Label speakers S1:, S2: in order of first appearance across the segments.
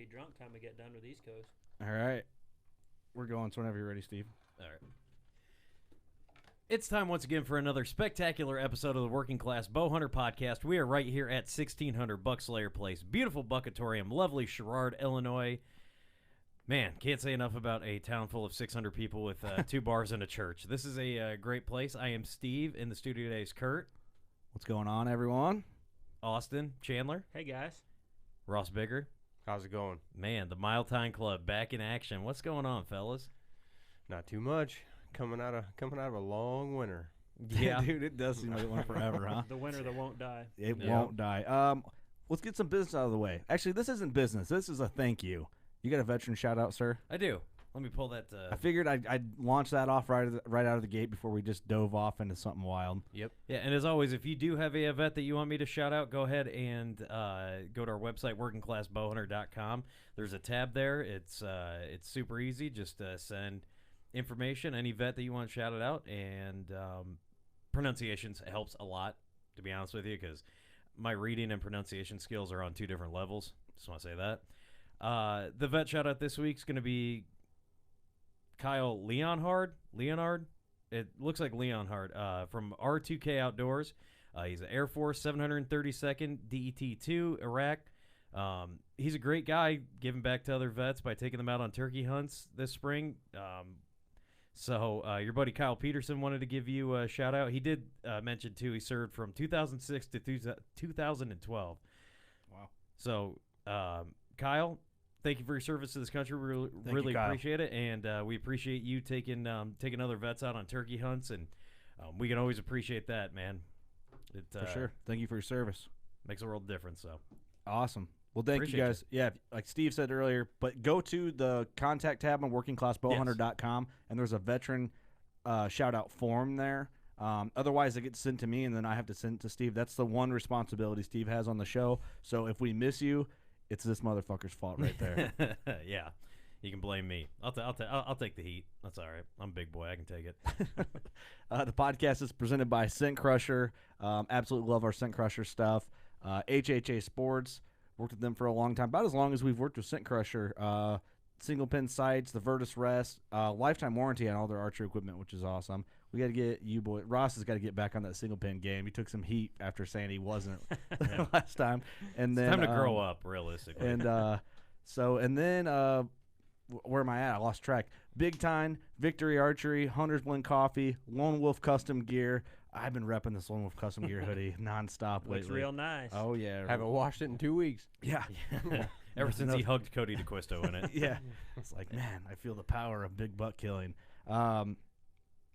S1: drunk time we get done with East Coast.
S2: All right. We're going, so whenever you're ready, Steve.
S3: All right. It's time once again for another spectacular episode of the Working Class Bowhunter Podcast. We are right here at 1600 Buckslayer Place. Beautiful Buckatorium, lovely Sherrard, Illinois. Man, can't say enough about a town full of 600 people with 2 bars and a church. This is a great place. I am Steve. In the studio today is Kurt.
S2: What's going on, everyone?
S3: Austin. Chandler.
S1: Hey, guys.
S3: Ross Bigger.
S4: How's it going?
S3: Man, the Mile Tine Club back in action. What's going on, fellas?
S4: Not too much. Coming out of a long winter.
S3: Yeah,
S2: dude, it does seem like it went forever, huh?
S1: The winter that won't die.
S2: It won't die. Let's get some business out of the way. Actually, this isn't business. This is a thank you. You got a veteran shout out, sir?
S3: I do. Let me pull that.
S2: I figured I'd launch that off right out of the gate before we just dove off into something wild.
S3: Yep. Yeah, and as always, if you do have a vet that you want me to shout out, go ahead and go to our website, workingclassbowhunter.com. There's a tab there. It's super easy. Just send information, any vet that you want shouted out, and pronunciations helps a lot, to be honest with you, because my reading and pronunciation skills are on 2 different levels. Just want to say that. The vet shout out this week is going to be Kyle Leonhard. It looks like Leonhard from R2K Outdoors. He's an Air Force 732nd DET-2 Iraq. He's a great guy, giving back to other vets by taking them out on turkey hunts this spring. So your buddy Kyle Peterson wanted to give you a shout out. He did mention too. He served from 2006 to 2012.
S2: Wow.
S3: So Kyle, thank you for your service to this country. We really appreciate it, and we appreciate you taking other vets out on turkey hunts, and we can always appreciate that, man.
S2: For sure. Thank you for your service.
S3: Makes a world of difference. So
S2: awesome. Well, thank you guys. Yeah, like Steve said earlier, but go to the contact tab on workingclassbowhunter.com, and there's a veteran shout-out form there. Otherwise, it gets sent to me, and then I have to send it to Steve. That's the one responsibility Steve has on the show. So if we miss you, it's this motherfucker's fault right there.
S3: Yeah, you can blame me. I'll take the heat. That's all right. I'm a big boy. I can take it.
S2: The podcast is presented by Scent Crusher. Absolutely love our Scent Crusher stuff. HHA Sports. Worked with them for a long time, about as long as we've worked with Scent Crusher. Single pin sights, the Virtus Rest, lifetime warranty on all their archery equipment, which is awesome. We got to get you, boy. Ross has got to get back on that single pin game. He took some heat after saying he wasn't last time. And then
S3: it's time to grow up, realistically.
S2: And then where am I at? I lost track. Big Tine, Victory Archery, Hunter's Blend Coffee, Lone Wolf Custom Gear. I've been repping this Lone Wolf Custom Gear hoodie nonstop lately.
S1: Looks real nice.
S2: Oh, yeah.
S4: Haven't washed it in 2 weeks.
S2: Yeah.
S3: Ever since he hugged Cody DeQuisto in it.
S2: Yeah. It's like, man, I feel the power of big buck killing. I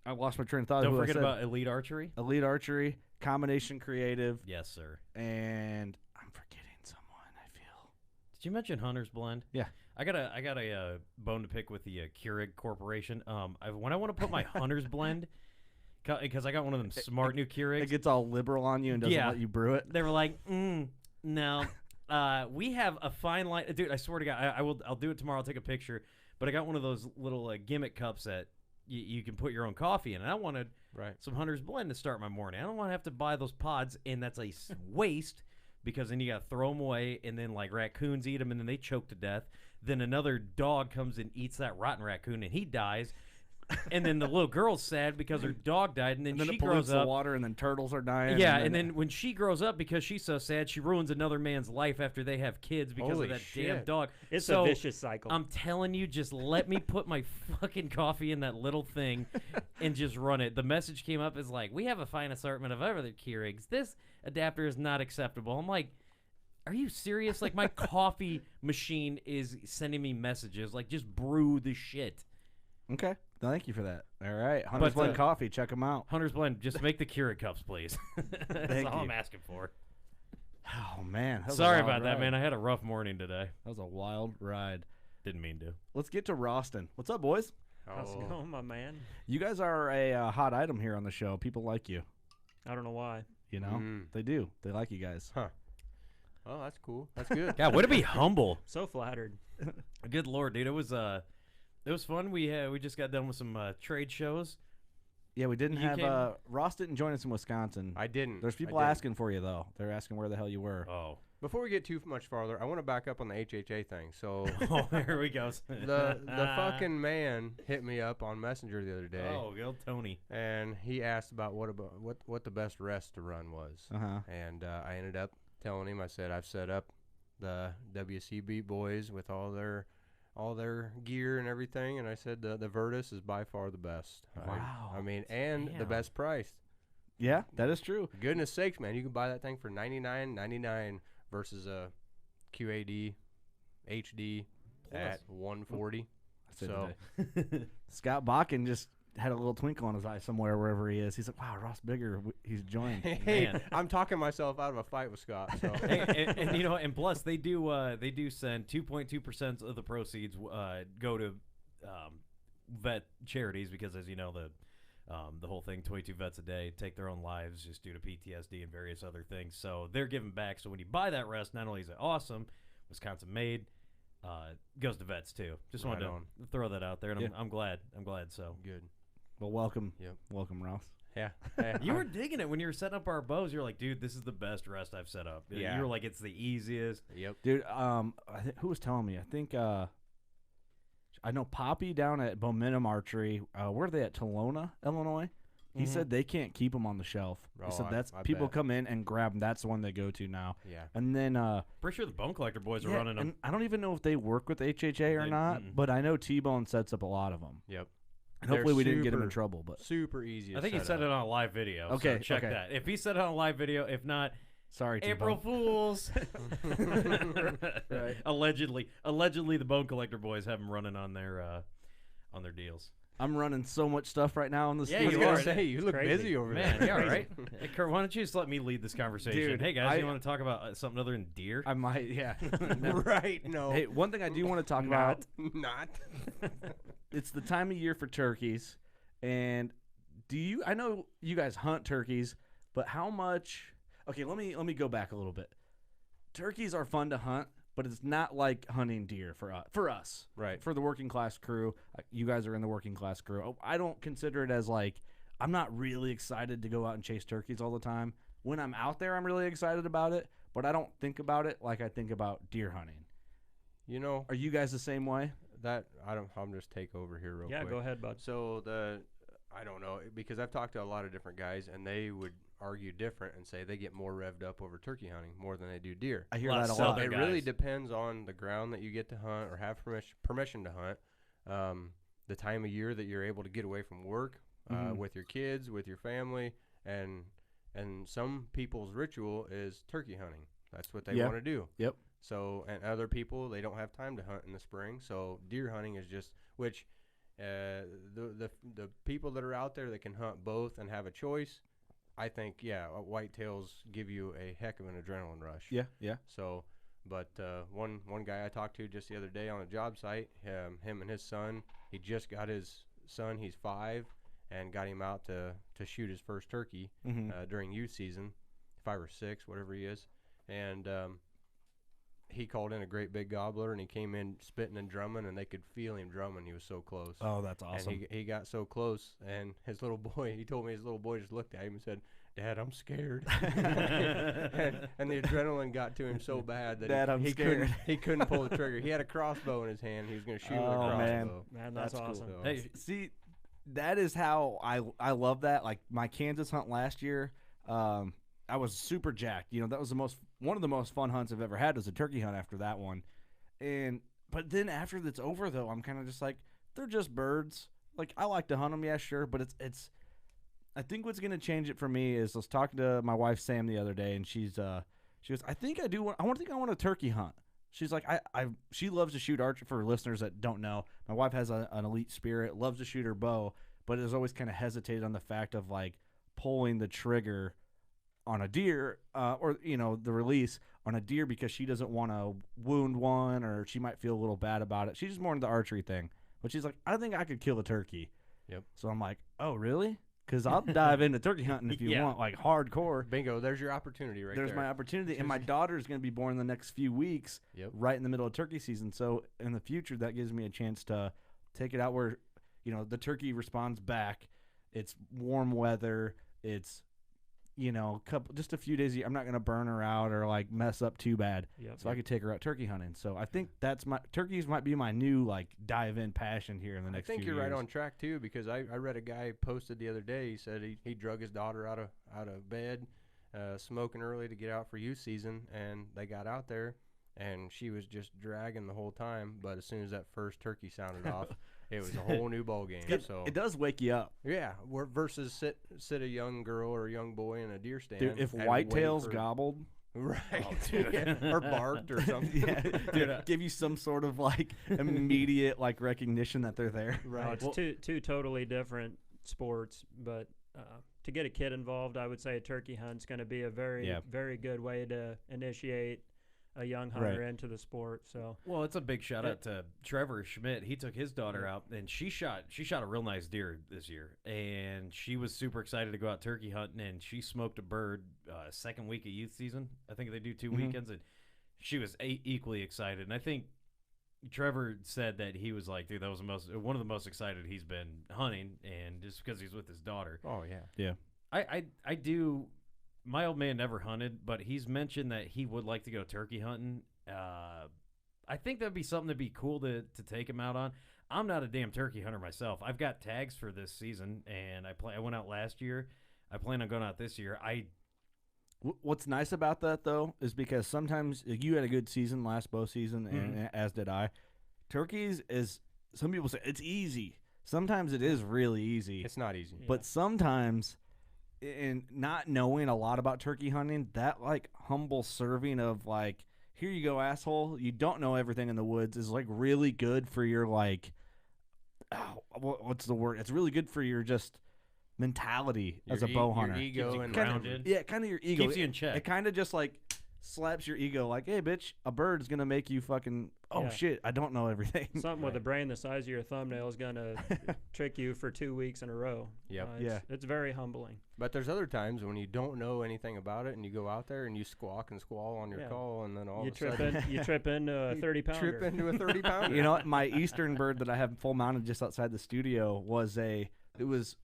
S2: lost my train of thought.
S3: Don't forget about Elite Archery.
S2: Elite Archery, Combination Creative.
S3: Yes, sir.
S2: And I'm forgetting someone, I feel.
S3: Did you mention Hunter's Blend?
S2: Yeah.
S3: I got a bone to pick with the Keurig Corporation. When I want to put my Hunter's Blend, because I got one of them smart new Keurigs.
S2: It gets all liberal on you and doesn't let you brew it.
S3: They were like, no. We have a fine line. Dude, I swear to God, I'll do it tomorrow. I'll take a picture. But I got one of those little gimmick cups that you can put your own coffee in. And I wanted some Hunter's Blend to start my morning. I don't want to have to buy those pods, and that's a waste because then you got to throw them away, and then like raccoons eat them, and then they choke to death. Then another dog comes and eats that rotten raccoon, and he dies. And then the little girl's sad because her dog died, and then she
S2: it
S3: grows
S2: the
S3: up.
S2: water, and then turtles are dying.
S3: Yeah, and then when she grows up, because she's so sad, she ruins another man's life after they have kids because of that damn dog.
S1: It's a vicious cycle.
S3: I'm telling you, just let me put my fucking coffee in that little thing and just run it. The message came up as like, we have a fine assortment of other Keurigs. This adapter is not acceptable. I'm like, are you serious? Like, my coffee machine is sending me messages. Like, just brew the shit.
S2: Okay. Thank you for that. All right. Hunter's Blend Coffee. Check them out.
S3: Hunter's Blend. Just make the Keurig cups, please. That's all I'm asking for.
S2: Oh, man.
S3: Sorry about that, man. I had a rough morning today.
S2: That was a wild ride.
S3: Didn't mean to.
S2: Let's get to Roston. What's up, boys?
S1: How's it going, my man?
S2: You guys are a hot item here on the show. People like you.
S1: I don't know why.
S2: You know? They do. They like you guys.
S4: Huh. Oh, that's cool. That's good.
S3: God, way to be humble.
S1: So flattered.
S3: Good Lord, dude. It was fun. We just got done with some trade shows.
S2: Yeah, we didn't have Ross didn't join us in Wisconsin.
S4: I didn't.
S2: There's people asking for you though. They're asking where the hell you were.
S3: Oh,
S4: Before we get too much farther, I want to back up on the HHA thing. So
S3: Oh, there we go.
S4: the fucking man hit me up on Messenger the other day.
S3: Oh, good old Tony.
S4: And he asked about what the best rest to run was. And I ended up telling him, I said, I've set up the WCB boys with all their gear and everything, and I said the Virtus is by far the best.
S2: Wow.
S4: I mean, and the
S3: Damn.
S4: best priced.
S2: Yeah, that is true.
S4: Goodness sakes, man, you can buy that thing for $99.99 versus a QAD HD at $140.
S2: I said
S4: So
S2: today. Scott Bakken just had a little twinkle in his eye somewhere wherever he is. He's like, wow, Ross Bigger, he's joined.
S4: hey,
S3: Man.
S4: I'm talking myself out of a fight with Scott. So
S3: Hey, and you know, and plus they do send 2.2% of the proceeds go to vet charities because, as you know, the whole thing, 22 vets a day take their own lives just due to PTSD and various other things. So they're giving back. So when you buy that rest, not only is it awesome, Wisconsin made, goes to vets too. Just wanted
S4: Right
S3: to throw that out there, and
S2: Yeah.
S3: I'm glad. So
S4: good.
S2: Well, welcome.
S4: Yep.
S2: Welcome, Ross.
S4: Yeah. Hey,
S3: you were digging it when you were setting up our bows. You're like, dude, this is the best rest I've set up.
S4: Yeah.
S3: You were like, it's the easiest.
S4: Yep.
S2: Dude, who was telling me? I think I know Poppy down at Momentum Archery. Where are they at? Tolona, Illinois. He said they can't keep them on the shelf. He
S4: Oh,
S2: said
S4: I-
S2: that's
S4: I
S2: people
S4: bet.
S2: come in and grab them. That's the one they go to now.
S4: Yeah.
S2: And then
S3: Pretty sure the Bone Collector boys are
S2: yeah,
S3: running them.
S2: and I don't even know if they work with HHA or
S3: They-
S2: not,
S3: mm-mm.
S2: but I know T-Bone sets up a lot of them.
S4: Yep.
S2: And
S4: They're
S2: hopefully we didn't get him in
S4: super-
S2: trouble. But
S4: Super easy.
S3: I think he
S4: set
S3: said it
S4: up.
S3: on a live video.
S2: Okay,
S3: so check
S2: okay.
S3: that. If he said it on a live video, if not,
S2: sorry,
S3: April
S2: T-Bone.
S3: Fools.
S2: Right.
S3: Allegedly, the Bone Collector boys have them running on their deals.
S2: I'm running so much stuff right now on this.
S3: Yeah,
S4: I was
S3: you
S4: gonna
S3: are.
S4: say, you look
S1: Crazy.
S4: busy over
S3: Man,
S4: there.
S3: yeah, all right. Hey, Kurt, why don't you just let me lead this conversation?
S2: Dude,
S3: Hey guys,
S2: I-
S3: you want to talk about something other than deer?
S2: I might, yeah.
S4: Right? No.
S2: Hey, one thing I do want to talk about.
S4: Not.
S2: It's the time of year for turkeys, and I know you guys hunt turkeys, but how much? Okay, let me go back a little bit. Turkeys are fun to hunt, but it's not like hunting deer for us.
S4: Right.
S2: For the working class crew, you guys are in the working class crew. I don't consider it as like I'm not really excited to go out and chase turkeys all the time. When I'm out there, I'm really excited about it, but I don't think about it like I think about deer hunting.
S4: You know
S2: Are you guys the same way?
S4: that I'll just take over here real
S1: Yeah,
S4: quick.
S1: go ahead, bud.
S4: So I don't know, because I've talked to a lot of different guys, and they would argue different and say they get more revved up over turkey hunting more than they do deer.
S2: I hear
S3: Lot
S2: that
S3: of
S2: a lot.
S3: Southern
S4: It really
S3: guys.
S4: depends on the ground that you get to hunt or have permission to hunt, the time of year that you're able to get away from work,
S2: Mhm.
S4: with your kids, with your family, and some people's ritual is turkey hunting. That's what they
S2: Yeah.
S4: want to do.
S2: Yep.
S4: So, and other people, they don't have time to hunt in the spring. So deer hunting is just, which the people that are out there that can hunt both and have a choice, I think, yeah, whitetails give you a heck of an adrenaline rush.
S2: Yeah, yeah.
S4: So, but one guy I talked to just the other day on a job site, him and his son, he just got his son, he's 5, and got him out to shoot his first turkey
S2: Mm-hmm.
S4: during youth season, 5 or 6, whatever he is. And he called in a great big gobbler, and he came in spitting and drumming, and they could feel him drumming. He was so close.
S2: Oh, that's awesome.
S4: And he got so close, and his little boy, he told me his little boy just looked at him and said, "Dad, I'm scared." and the adrenaline got to him so bad that
S2: Dad, I'm
S4: he
S2: scared.
S4: he couldn't pull the trigger. He had a crossbow in his hand. He was going to shoot with a
S2: Oh,
S4: crossbow.
S2: man.
S1: Man, that's
S2: That's cool.
S1: awesome.
S4: So-
S3: Hey,
S2: See, that is how I love that. Like my Kansas hunt last year, I was super jacked. You know, that was one of the most fun hunts I've ever had was a turkey hunt after that one. But then after that's over though, I'm kind of just like, they're just birds. Like I like to hunt them, yeah, sure, but it's. I think what's gonna change it for me is I was talking to my wife Sam the other day, and she goes, I think I do want. I want a turkey hunt. She's like, she loves to shoot archery. For listeners that don't know, my wife has an elite spirit, loves to shoot her bow, but has always kind of hesitated on the fact of like pulling the trigger on a deer, or the release on a deer because she doesn't want to wound one, or she might feel a little bad about it. She's just more into the archery thing, but she's like, I think I could kill a turkey.
S4: Yep.
S2: So I'm like, oh really? Because I'll dive into turkey hunting if you
S3: Yeah.
S2: want, like hardcore.
S4: Bingo, there's your opportunity right
S2: There's
S4: there.
S2: my opportunity, and my daughter's going to be born in the next few weeks,
S4: Yep.
S2: right in the middle of turkey season. So in the future, that gives me a chance to take it out where, the turkey responds back. It's warm weather. It's just a few days. I'm not gonna burn her out or like mess up too bad.
S1: Yep.
S2: So I could take her out turkey hunting. So I think turkeys might be my new like dive in passion here in the next.
S4: I think
S2: few
S4: you're
S2: years.
S4: right on track too, because I read a guy posted the other day. He said he drug his daughter out of bed, smoking early to get out for youth season, and they got out there, and she was just dragging the whole time. But as soon as that first turkey sounded off, it was a whole new ball game. So
S2: It does wake you up.
S4: yeah, versus sit a young girl or a young boy in a deer stand.
S2: Dude, if
S4: and wait
S2: whitetails
S4: for-
S2: gobbled,
S4: right, or barked or something.
S2: yeah, dude, give you some sort of like immediate like recognition that they're there.
S1: Right. It's two totally different sports, but to get a kid involved, I would say a turkey hunt's going to be a very good way to initiate a young hunter into the sport. So
S3: well, it's a big shout out to Trevor Schmidt. He took his daughter out, and she shot a real nice deer this year, and she was super excited to go out turkey hunting, and she smoked a bird second week of youth season. I think they do 2 weekends, and she was equally excited. And I think Trevor said that he was like, dude, that was one of the most excited he's been hunting, and just because he's with his daughter.
S4: Oh yeah.
S3: I do. My old man never hunted, but he's mentioned that he would like to go turkey hunting. I think that'd be something that'd be cool to take him out on. I'm not a damn turkey hunter myself. I've got tags for this season, and I went out last year. I plan on going out this year.
S2: What's nice about that though is because sometimes you had a good season last bow season, and as did I. Turkeys is, some people say it's easy. Sometimes it is really easy.
S4: It's not easy.
S2: But sometimes, in not knowing a lot about turkey hunting, that like humble serving of like, here you go, asshole, you don't know everything in the woods is like really good for your like, what's the word? It's really good for your just mentality as a bow hunter.
S4: Your ego and
S3: grounded.
S2: Yeah, kind of your ego.
S3: Keeps you in check.
S2: It kind of just like slaps your ego like, hey, bitch, a bird is going to make you fucking, shit, I don't know everything.
S1: something with a brain the size of your thumbnail is going to trick you for 2 weeks in a row.
S4: Yep.
S1: It's very humbling.
S4: But there's other times when you don't know anything about it, and you go out there and you squawk and squall on your call, and then all of a sudden
S1: you trip into a 30-pounder.
S4: Trip into a 30-pounder.
S2: You know what? My eastern bird that I have full mounted just outside the studio was it was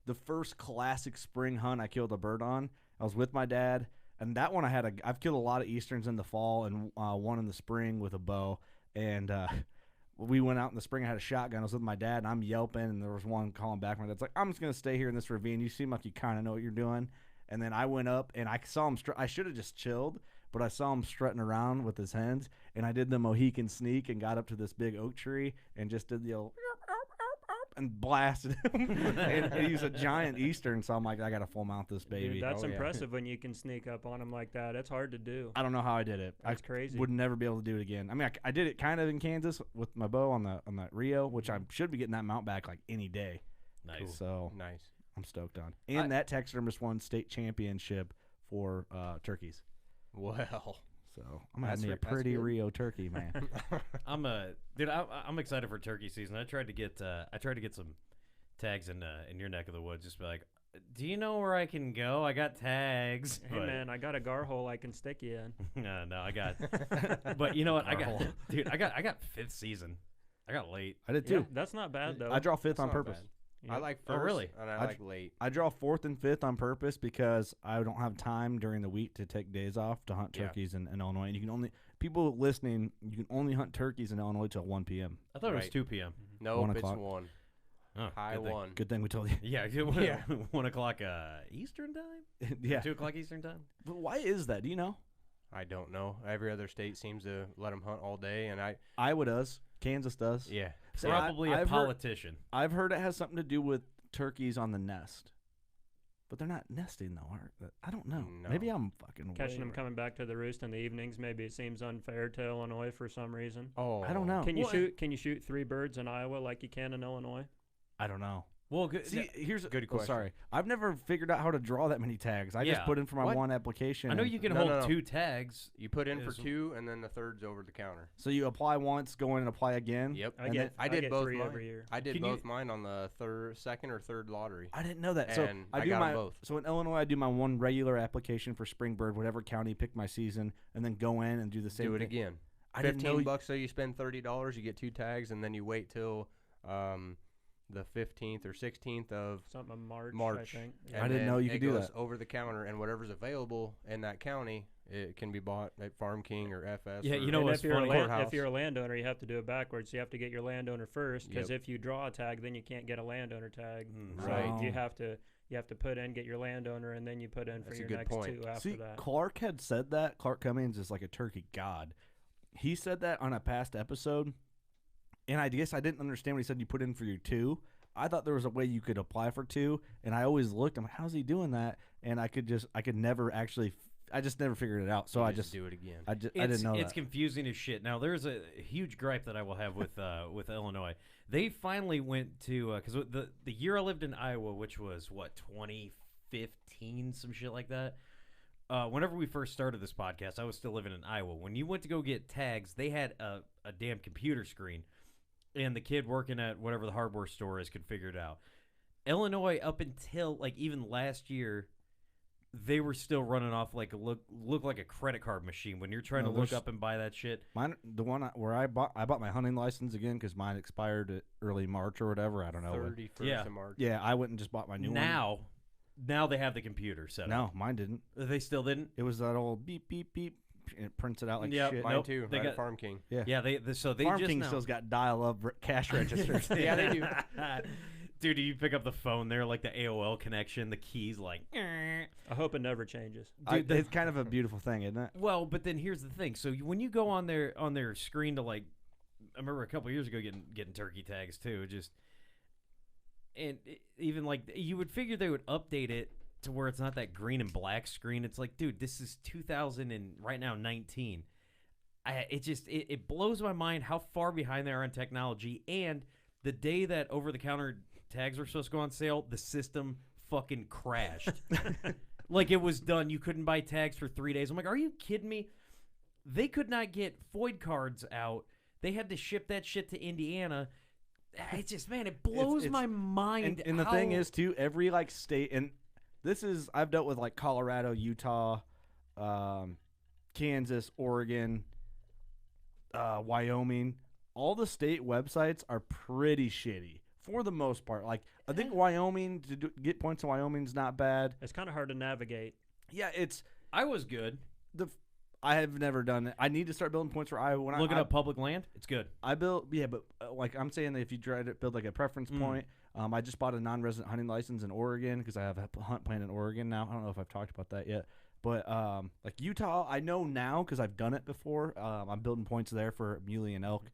S2: the first classic spring hunt I killed a bird on. I was with my dad, and that one I've killed a lot of easterns in the fall and one in the spring with a bow. And we went out in the spring. I had a shotgun. I was with my dad, and I'm yelping, and there was one calling back. My dad's like, I'm just going to stay here in this ravine. You seem like you kind of know what you're doing. And then I went up, and I saw him. I should have just chilled, but I saw him strutting around with his hens, and I did the Mohican sneak and got up to this big oak tree and just did the old and blasted him. and he's a giant eastern, so I'm like, I got to full mount this baby.
S1: Dude, that's impressive when you can sneak up on them like that. It's hard to do.
S2: I don't know how I did it.
S1: That's crazy.
S2: Would never be able to do it again. I mean, I did it kind of in Kansas with my bow on that Rio, which I should be getting that mount back like any day.
S3: Nice.
S2: Cool. So
S4: nice.
S2: I'm stoked on. And that taxidermist won state championship for turkeys.
S4: Well,
S2: so I'm gonna have me a pretty Rio turkey, man.
S3: I'm excited for turkey season. I tried to get some tags in your neck of the woods. Just be like, do you know where I can go? I got tags.
S1: Hey man, I got a gar hole I can stick you in.
S3: No, I got. But you know what? I got fifth season. I got late.
S2: I did too.
S1: Yeah, that's not bad though.
S2: I draw fifth on purpose.
S4: I like first,
S3: really?
S4: And I like late.
S2: I draw fourth and fifth on purpose because I don't have time during the week to take days off to hunt turkeys in Illinois. And you can only, people listening, you can only hunt turkeys in Illinois till 1 p.m.
S3: I thought it was 2 p.m.
S4: Nope,
S2: 1
S4: it's
S2: o'clock.
S4: 1.
S3: Oh,
S4: High 1.
S2: Good thing we told you.
S3: Yeah, 1 o'clock Eastern time?
S2: Yeah.
S3: 2 o'clock Eastern time?
S2: But why is that? Do you know?
S4: I don't know. Every other state seems to let them hunt all day, and
S2: Iowa does. Kansas does.
S4: Yeah.
S2: So
S3: Probably a politician.
S2: I've heard it has something to do with turkeys on the nest. But they're not nesting, though, are they? I don't know.
S4: No.
S2: Maybe I'm fucking
S1: Catching them coming back to the roost in the evenings. Maybe it seems unfair to Illinois for some reason.
S4: Oh,
S2: I don't know.
S1: Can you shoot 3 birds in Iowa like you can in Illinois?
S2: I don't know.
S3: Well, good.
S2: See, here's a
S4: good question.
S2: Sorry, I've never figured out how to draw that many tags. I just put in for my one application.
S3: I know you can
S4: No,
S3: hold
S4: no, no.
S3: 2 tags.
S4: You put in for 2, and then the third's over the counter.
S2: So you apply once, go in and apply again.
S4: Yep.
S1: I
S4: did
S1: get
S4: both
S1: 3
S4: mine.
S1: every year.
S4: I did
S3: Can
S4: both mine on the second or third lottery.
S2: I didn't know that. So
S4: And
S2: I
S4: I
S2: do
S4: got 'em
S2: my
S4: both.
S2: So in Illinois, I do my one regular application for spring bird, whatever county, pick my season, and then go in and do the same.
S4: Do it
S2: thing.
S4: again.
S2: I didn't know.
S4: $15, so you spend $30, you get 2 tags, and then you wait till the 15th or 16th of
S1: something in March. I think.
S4: And
S2: I didn't know you could do that.
S4: Over the counter, and whatever's available in that county, it can be bought at Farm King or FS.
S3: Yeah,
S4: or
S3: you know what's funny?
S1: If you're a landowner, you have to do it backwards. You have to get your landowner first, because if you draw a tag, then you can't get a landowner tag.
S4: Right.
S1: So you have to put in, get your landowner, and then you put in for your next two after that.
S2: Clark had said that. Clark Cummings is like a turkey god. He said that on a past episode, and I guess I didn't understand when he said you put in for your two. I thought there was a way you could apply for two, and I always looked. I'm like, how's he doing that? And I could never actually. I just never figured it out. So I just
S4: do it again.
S2: I didn't know
S3: it's
S2: that.
S3: confusing as shit. Now there's a huge gripe that I will have with with Illinois. They finally went to because the year I lived in Iowa, which was what 2015, some shit like that. Whenever we first started this podcast, I was still living in Iowa. When you went to go get tags, they had a damn computer screen. And the kid working at whatever the hardware store is could figure it out. Illinois, up until like even last year, they were still running off like look like a credit card machine when you're trying to look up and buy that shit.
S2: Mine, the one where I bought my hunting license again because mine expired at early March or whatever. I don't know.
S4: 31st of March.
S2: Yeah, I went and just bought my new one.
S3: Now they have the computer set up.
S2: No, mine didn't.
S3: They still didn't.
S2: It was that old beep beep beep. And it prints it out like shit.
S4: Mine too. They got Farm King.
S3: Yeah. They
S2: Farm King still's got dial-up cash registers.
S4: Yeah, they do.
S3: Dude, you pick up the phone there, like the AOL connection, the keys, like.
S1: I hope it never changes.
S2: Dude, it's kind of a beautiful thing, isn't it?
S3: Well, but then here's the thing. So when you go on their screen to like, I remember a couple years ago getting turkey tags too. Even like you would figure they would update it to where it's not that green and black screen. It's like, dude, this is 2000 and right now 19. It blows my mind how far behind they are in technology. And the day that over-the-counter tags were supposed to go on sale, the system fucking crashed. Like it was done. You couldn't buy tags for 3 days. I'm like, are you kidding me? They could not get FOID cards out. They had to ship that shit to Indiana. It's just, man, it blows my mind.
S2: And the thing is, too, every like state and I've dealt with like Colorado, Utah, Kansas, Oregon, Wyoming. All the state websites are pretty shitty for the most part. Like I think Wyoming to get points in Wyoming is not bad.
S1: It's kind of hard to navigate.
S2: Yeah,
S3: I was good.
S2: I have never done it. I need to start building points for Iowa. When
S3: Looking up public land, it's good.
S2: I built, but like I'm saying that if you try to build like a preference point, I just bought a non-resident hunting license in Oregon because I have a hunt plan in Oregon now. I don't know if I've talked about that yet, but like Utah, I know now because I've done it before. I'm building points there for muley and elk.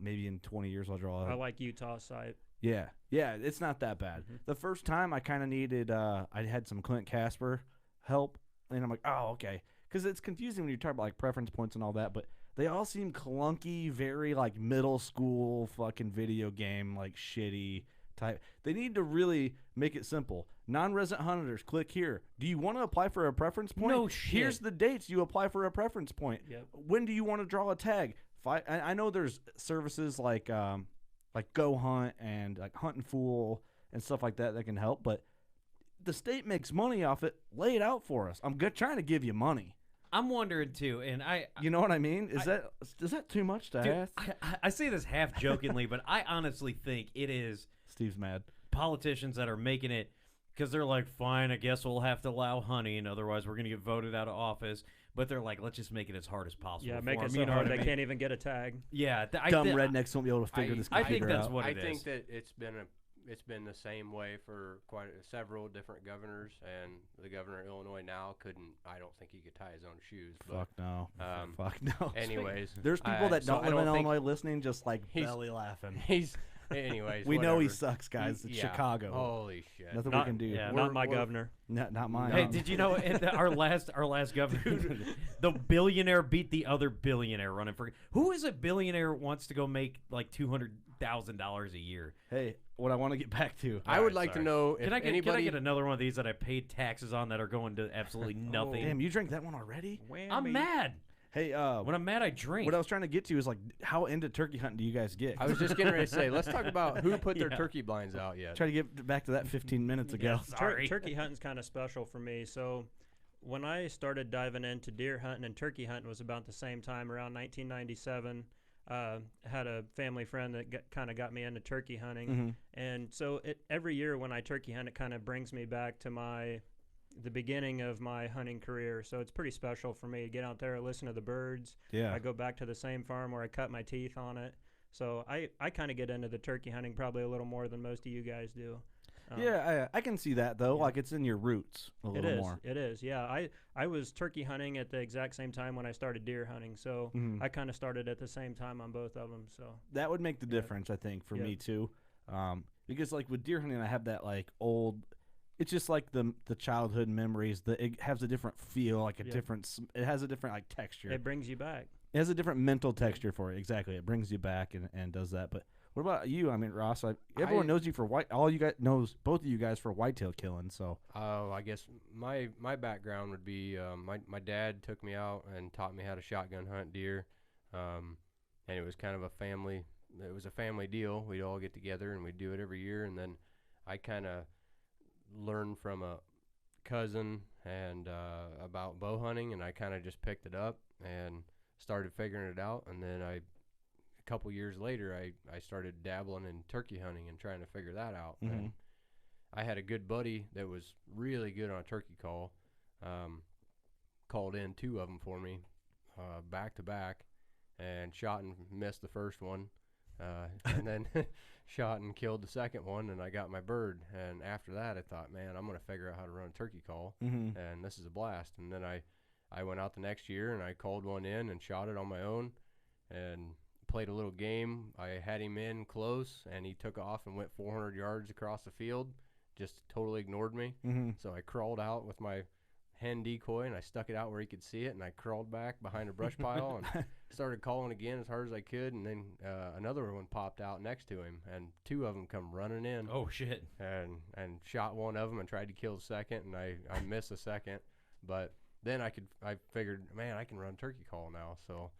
S2: Maybe in 20 years I'll draw.
S1: I like Utah site.
S2: Yeah, it's not that bad. The first time I kind of needed, I had some Clint Casper help, and I'm like, oh, okay. Because it's confusing when you talk about like preference points and all that, but they all seem clunky, very like middle school fucking video game, like shitty type. They need to really make it simple. Non-resident hunters, click here. Do you want to apply for a preference point?
S3: No shit.
S2: Here's the dates you apply for a preference point.
S1: Yep.
S2: When do you want to draw a tag? I know there's services like Go Hunt and like Hunt and Fool and stuff like that can help, but the state makes money off it. Lay it out for us. I'm trying to give you money.
S3: I'm wondering too, and
S2: you know what I mean? Is that too much to ask?
S3: I say this half jokingly, but I honestly think it is
S2: Steve's mad.
S3: Politicians that are making it because they're like, fine, I guess we'll have to allow hunting, otherwise we're gonna get voted out of office. But they're like, let's just make it as hard as possible.
S1: Yeah, make it so hard they can't even get a tag.
S3: Yeah,
S2: dumb rednecks won't be able to figure this computer out.
S3: I think that's what it is.
S4: I think that it's been the same way for several different governors, and the governor of Illinois now I don't think he could tie his own shoes.
S2: Fuck no. Fuck no.
S4: Anyways,
S2: there's people that don't live in Illinois listening, just like belly laughing.
S4: Anyways,
S2: we know he sucks, guys. It's Chicago.
S4: Holy shit.
S2: Nothing we can do.
S1: Yeah, not my governor.
S2: Not mine.
S3: Hey, did you know our last governor, the billionaire beat the other billionaire running for? Who is a billionaire wants to go make like $200,000 a year?
S2: Hey, what I want to get back to.
S4: I would like to know if
S3: can I
S4: anybody
S3: get another one of these that I paid taxes on that are going to absolutely nothing?
S2: Damn, you drank that one already?
S3: I'm mad.
S2: Hey,
S3: when I'm mad, I drink.
S2: What I was trying to get to is like, how into turkey hunting do you guys get?
S4: I was just getting ready to say, let's talk about who put their turkey blinds out yet.
S2: Try to get back to that 15 minutes ago.
S3: Sorry.
S1: Turkey hunting's kind of special for me. So when I started diving into deer hunting and turkey hunting was about the same time, around 1997. had a family friend that kind of got me into turkey hunting. And so every year when I turkey hunt, it kind of brings me back to the beginning of my hunting career. So it's pretty special for me to get out there, listen to the birds.
S2: Yeah.
S1: I go back to the same farm where I cut my teeth on it. So I kind of get into the turkey hunting probably a little more than most of you guys do.
S2: Yeah, I can see that, though.
S1: Yeah.
S2: Like, it's in your roots a little more.
S1: It is, yeah. I was turkey hunting at the exact same time when I started deer hunting, so I kind of started at the same time on both of them. So
S2: that would make the difference, I think, for me, too. Because, like, with deer hunting, I have that, like, old... It's just like the childhood memories. It has a different feel, like it has a different, like, texture.
S1: It brings you back.
S2: It has a different mental texture for it. Exactly. It brings you back and does that. But what about you? I mean, Ross, everyone knows you for all you guys knows both of you guys for whitetail killing. So
S4: I guess my background would be my dad took me out and taught me how to shotgun hunt deer, and it was kind of a family deal. We'd all get together and we'd do it every year. And then I kind of learned from a cousin and about bow hunting, and I kind of just picked it up and started figuring it out. And then a couple years later, I started dabbling in turkey hunting and trying to figure that out. And I had a good buddy that was really good on a turkey call, called in 2 of them for me back to back, and shot and missed the first one, and then shot and killed the second one, and I got my bird. And after that, I thought, man, I'm going to figure out how to run a turkey call, and this is a blast. And then I went out the next year and I called one in and shot it on my own and played a little game. I had him in close, and he took off and went 400 yards across the field, just totally ignored me. So I crawled out with my hen decoy, and I stuck it out where he could see it, and I crawled back behind a brush pile and started calling again as hard as I could. And then another one popped out next to him, and 2 of them come running in.
S3: Oh, shit.
S4: And shot one of them and tried to kill the second, and I missed the second. But then I figured, man, I can run turkey call now. So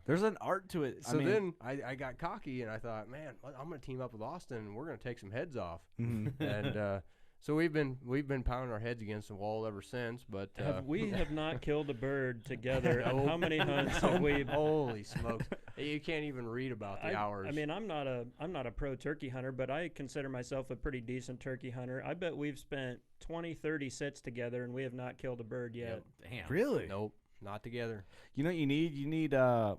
S2: there's an art to it.
S4: So then I got cocky, and I thought, man, I'm going to team up with Austin, and we're going to take some heads off. And so we've been pounding our heads against the wall ever since. But
S1: we have not killed a bird together. And how many hunts have we?
S4: Holy smokes! You can't even read about the hours.
S1: I mean, I'm not a pro turkey hunter, but I consider myself a pretty decent turkey hunter. I bet we've spent 20, 30 sits together, and we have not killed a bird yet.
S3: Damn.
S2: Really?
S4: Nope, not together.
S2: You know what you need? You need I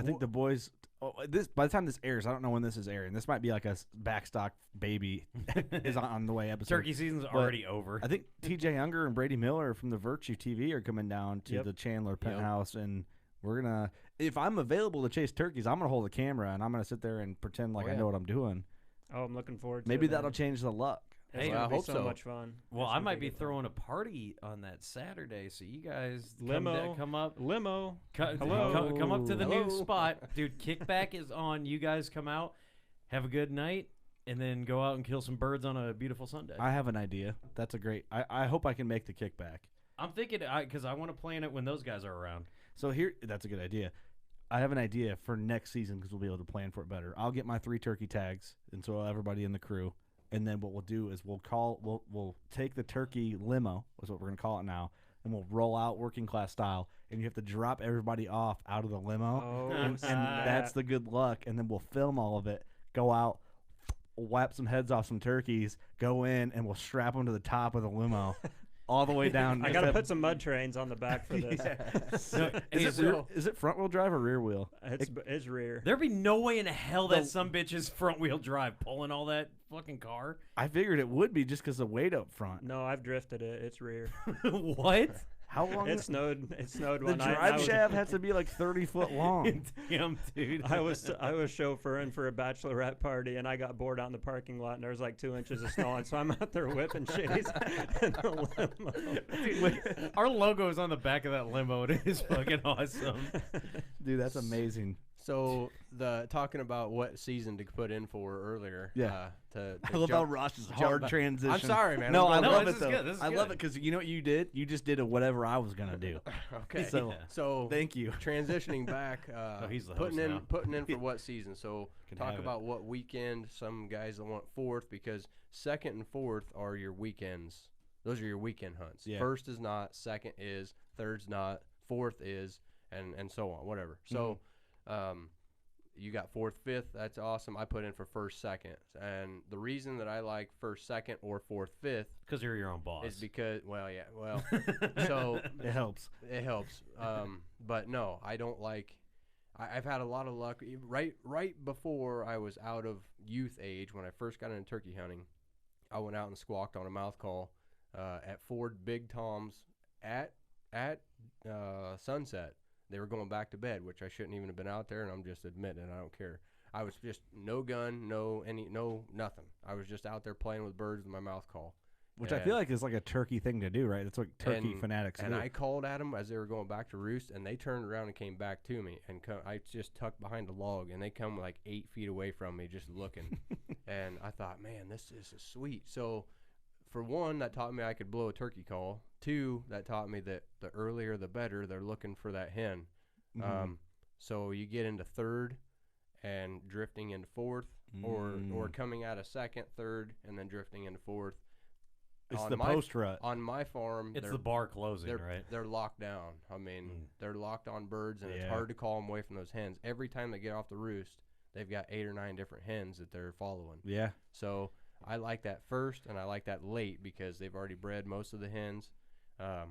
S2: think the boys. By the time this airs, I don't know when this is airing. This might be like a backstock baby is on the way episode.
S3: Turkey season's already over.
S2: I think TJ Younger and Brady Miller from the Virtue TV are coming down to the Chandler penthouse, and we're gonna. If I'm available to chase turkeys, I'm gonna hold the camera and I'm gonna sit there and pretend like I know what I'm doing.
S1: Oh, I'm looking forward to it.
S2: Maybe that'll change the luck.
S1: Hey, I hope so. Much fun.
S3: Well, I might be throwing a party on that Saturday, so you guys come up.
S1: Hello.
S3: Come up to the new spot, dude. Kickback is on. You guys come out, have a good night, and then go out and kill some birds on a beautiful Sunday.
S2: I have an idea. That's a great. I hope I can make the kickback.
S3: I'm thinking because I want to plan it when those guys are around.
S2: So that's a good idea. I have an idea for next season because we'll be able to plan for it better. I'll get my 3 turkey tags, and so everybody in the crew. And then what we'll do is we'll take the turkey limo, is what we're gonna call it now, and we'll roll out working class style. And you have to drop everybody off out of the limo, and that's the good luck. And then we'll film all of it, go out, whap some heads off some turkeys, go in, and we'll strap them to the top of the limo. All the way down.
S1: I got to put some mud trains on the back for this.
S2: Is it front wheel drive or rear wheel?
S1: It's rear.
S3: There'd be no way in hell that some bitch is front wheel drive pulling all that fucking car.
S2: I figured it would be just because of weight up front.
S1: No, I've drifted it. It's rear.
S3: What?
S2: How long?
S1: It snowed one night.
S2: The drive shaft has to be like 30 foot long.
S3: Damn, dude.
S1: I was chauffeuring for a bachelorette party, and I got bored out in the parking lot, and there was like 2 inches of snow, and so I'm out there whipping shitties in the limo.
S3: Dude, our logo is on the back of that limo. It is fucking awesome.
S2: Dude, that's amazing.
S4: So talking about what season to put in for earlier.
S2: Yeah.
S4: I
S2: love how Ross's hard transition.
S4: I'm sorry, man.
S2: No, I love it though.
S3: Good.
S2: I love it because you know what you did? You just did whatever I was gonna do.
S4: Okay.
S2: So thank you.
S4: Transitioning back.
S3: He's the
S4: putting
S3: host
S4: in
S3: now.
S4: putting in for what season? So talk about what weekend. Some guys that want 4th because 2nd and 4th are your weekends. Those are your weekend hunts.
S2: Yeah.
S4: 1st is not. 2nd is. 3rd's not. 4th is. And so on. Whatever. So. You got 4th, 5th. That's awesome. I put in for 1st, 2nd. And the reason that I like 1st, 2nd, or 4th, 5th
S3: because you're your own boss.
S4: is because, well, yeah, well, so
S2: it helps.
S4: It helps. But no, I don't like. I've had a lot of luck. Right before I was out of youth age, when I first got into turkey hunting, I went out and squawked on a mouth call at Ford Big Tom's at sunset. They were going back to bed, which I shouldn't even have been out there, and I'm just admitting I don't care. I was just no gun, no nothing. I was just out there playing with birds with my mouth call.
S2: Which I feel like is like a turkey thing to do, right? It's like turkey fanatics do.
S4: And I called at them as they were going back to roost, and they turned around and came back to me. And I just tucked behind a log, and they come like 8 feet away from me just looking. And I thought, man, this is sweet. So for one, that taught me I could blow a turkey call. 2, that taught me that the earlier the better. They're looking for that hen. So you get into 3rd and drifting into 4th, or coming out of 2nd, 3rd, and then drifting into 4th.
S2: It's the post rut.
S4: On my farm,
S3: it's the bar closing, right?
S4: They're locked down. I mean, they're locked on birds, and it's hard to call them away from those hens. Every time they get off the roost, they've got 8 or 9 different hens that they're following.
S2: Yeah.
S4: So I like that first, and I like that late because they've already bred most of the hens.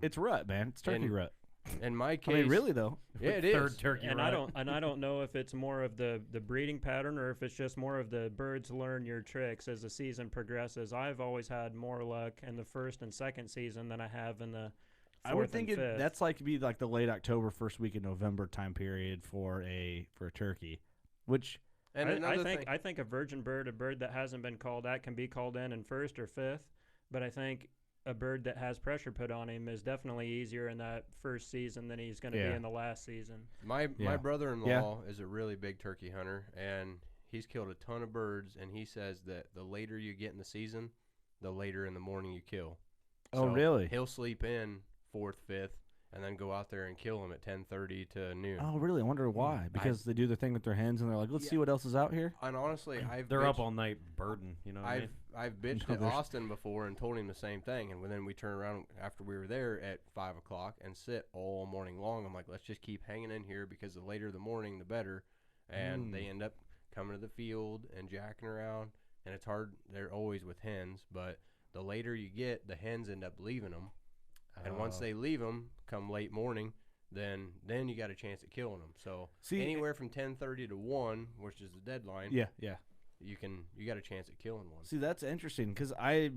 S2: It's rut, man. It's turkey rut.
S4: In my case,
S2: I mean, really though.
S4: Yeah, it is.
S3: 3rd turkey
S1: and
S3: rut.
S1: I don't know if it's more of the breeding pattern or if it's just more of the birds learn your tricks as the season progresses. I've always had more luck in the 1st and 2nd season than I have in the 4th
S2: I would think
S1: and 5th.
S2: that's like be like the late October, 1st week of November time period for a turkey, which.
S4: And
S1: I think a virgin bird, a bird that hasn't been called at, can be called in 1st or 5th, but I think a bird that has pressure put on him is definitely easier in that 1st season than he's going to be in the last season.
S4: My brother-in-law is a really big turkey hunter, and he's killed a ton of birds, and he says that the later you get in the season, the later in the morning you kill.
S2: Oh, really?
S4: He'll sleep in 4th, 5th, and then go out there and kill them at 10:30 to noon.
S2: Oh, really? I wonder why. Because they do their thing with their hens, and they're like, let's see what else is out here.
S4: And honestly,
S3: they're up all night birding. You know what I mean?
S4: I've bitched at Austin before and told him the same thing, and then we turn around after we were there at 5 o'clock and sit all morning long. I'm like, let's just keep hanging in here because the later the morning, the better. And they end up coming to the field and jacking around, and it's hard. They're always with hens, but the later you get, the hens end up leaving them. And once they leave them, come late morning, then you got a chance at killing them. So anywhere from 10:30 to 1, which is the deadline.
S2: Yeah.
S4: You got a chance at killing one.
S2: See, that's interesting because I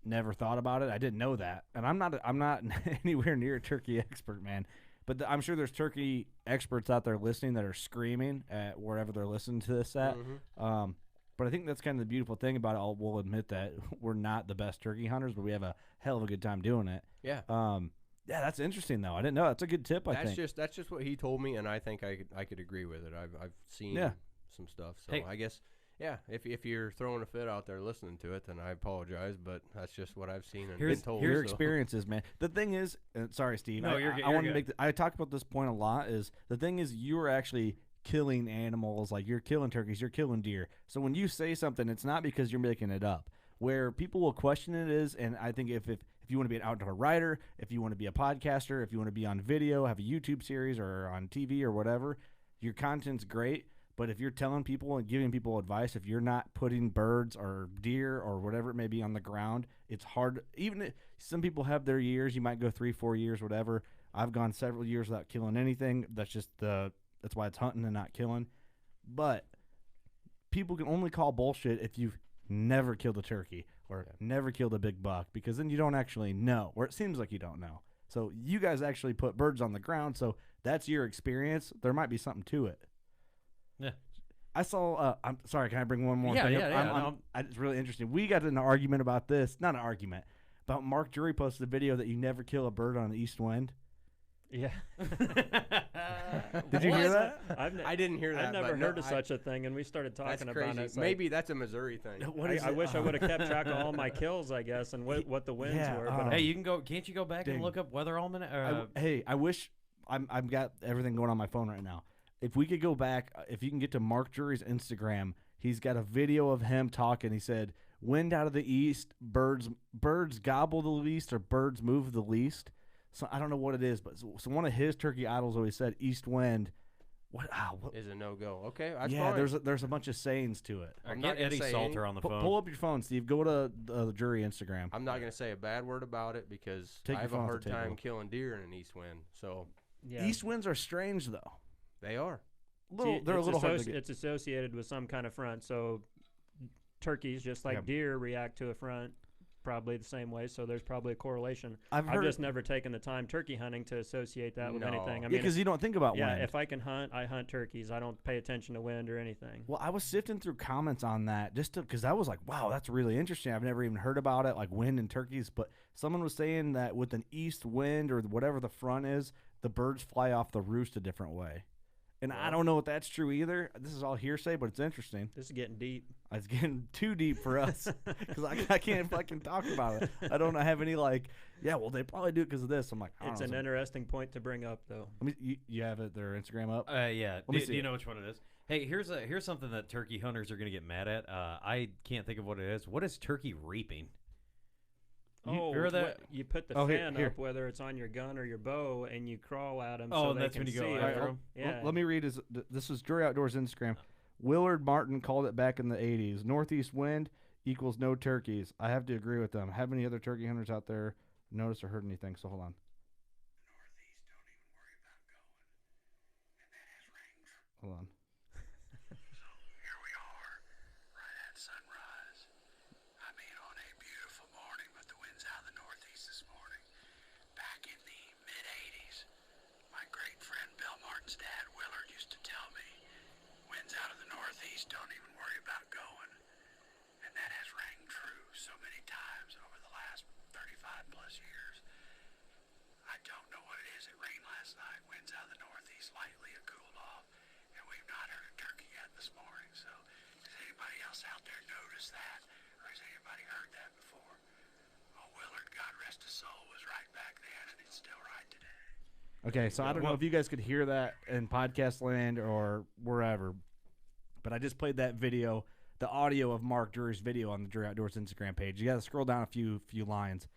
S2: never thought about it. I didn't know that, and I'm not anywhere near a turkey expert, man. But I'm sure there's turkey experts out there listening that are screaming at wherever they're listening to this at. But I think that's kind of the beautiful thing about it. We'll admit that we're not the best turkey hunters, but we have a hell of a good time doing it.
S4: Yeah.
S2: Yeah, that's interesting though. I didn't know. That's a good tip. I think
S4: that's just what he told me, and I think I could agree with it. I've seen some stuff, so I guess. Yeah, if you're throwing a fit out there listening to it, then I apologize, but that's just what I've seen and been told.
S2: Your experiences, man. The thing is, sorry, Steve.
S3: No,
S2: I want to make. I talk about this point a lot. Is the thing is you are actually killing animals, like you're killing turkeys, you're killing deer. So when you say something, it's not because you're making it up. Where people will question it is, and I think if you want to be an outdoor writer, if you want to be a podcaster, if you want to be on video, have a YouTube series or on TV or whatever, your content's great. But if you're telling people and giving people advice, if you're not putting birds or deer or whatever it may be on the ground, it's hard. Even if some people have their years, you might go 3-4 years, whatever. I've gone several years without killing anything. That's why it's hunting and not killing. But people can only call bullshit if you've never killed a turkey or never killed a big buck, because then you don't actually know, or it seems like you don't know. So you guys actually put birds on the ground, so that's your experience. There might be something to it.
S3: Yeah.
S2: I saw, I'm sorry, can I bring one more thing up?
S3: Yeah.
S2: It's really interesting. We got in an argument about this, not an argument, about Mark Drury posted a video that you never kill a bird on the east wind.
S1: Yeah.
S2: Did you hear that?
S4: I didn't hear that.
S1: I've never heard of such a thing, and we started talking about it.
S4: Maybe that's a Missouri thing.
S1: I wish I would have kept track of all my kills, I guess, and what the winds were. But
S3: hey, can't you go back and look up Weather Almanac?
S2: I wish I've got everything going on my phone right now. If we could go back, if you can get to Mark Drury's Instagram, he's got a video of him talking. He said, "Wind out of the east, birds gobble the least, or birds move the least." So I don't know what it is, but so one of his turkey idols always said east wind What
S4: is a no-go. Okay, that's
S2: yeah,
S4: fine.
S2: there's a bunch of sayings to it.
S3: I'm not Eddie Salter on the phone.
S2: Pull up your phone, Steve. Go to the jury Instagram.
S4: I'm not going to say a bad word about it because I have a hard time killing deer in an east wind. So
S2: east winds are strange, though.
S4: They are.
S2: They're a little hard to get.
S1: It's associated with some kind of front. So turkeys, just like deer, react to a front probably the same way. So there's probably a correlation. I've just never taken the time turkey hunting to associate that with anything. I mean,
S2: because you don't think about wind.
S1: Yeah, if I can hunt, I hunt turkeys. I don't pay attention to wind or anything.
S2: Well, I was sifting through comments on that just because I was like, wow, that's really interesting. I've never even heard about it, like wind and turkeys. But someone was saying that with an east wind or whatever the front is, the birds fly off the roost a different way. And I don't know if that's true either. This is all hearsay, but it's interesting.
S1: This is getting deep.
S2: It's getting too deep for us because I can't fucking talk about it. I don't have any well, they probably do it because of this. I'm like,
S1: it's an interesting point to bring up, though.
S2: You have their Instagram up?
S3: Yeah. Do you know which one it is? Hey, here's something that turkey hunters are going to get mad at. I can't think of what it is. What is turkey reaping?
S1: You put the fan up, whether it's on your gun or your bow, and you crawl at them.
S3: Oh,
S1: so
S3: and that's when you go
S1: after
S3: them.
S1: Yeah.
S2: Let me read this is Jury Outdoors Instagram. Willard Martin called it back in the 80s. Northeast wind equals no turkeys. I have to agree with them. Have any other turkey hunters out there noticed or heard anything? So hold on.
S5: Northeast, don't even worry about going. And that has rain.
S2: Hold on.
S5: So here we are, right at sunrise. I mean, on a beautiful morning, but the wind's out of the northeast this morning. Back in the mid-'80s, my great friend Bill Martin's dad, Willard, used to tell me, winds out of the northeast, don't even worry about going. And that has rang true so many times over the last 35 plus years. I don't know what it is. It rained last night. Winds out of the northeast lightly. It cooled off. And we've not heard a turkey yet this morning. So has anybody else out there noticed that? Or has anybody heard that before? Oh, Willard, God rest his soul, was right back then, and it's still right today.
S2: Okay, so I don't know if you guys could hear that in podcast land or wherever, but I just played that video, the audio of Mark Drury's video on the Drury Outdoors Instagram page. You got to scroll down a few lines.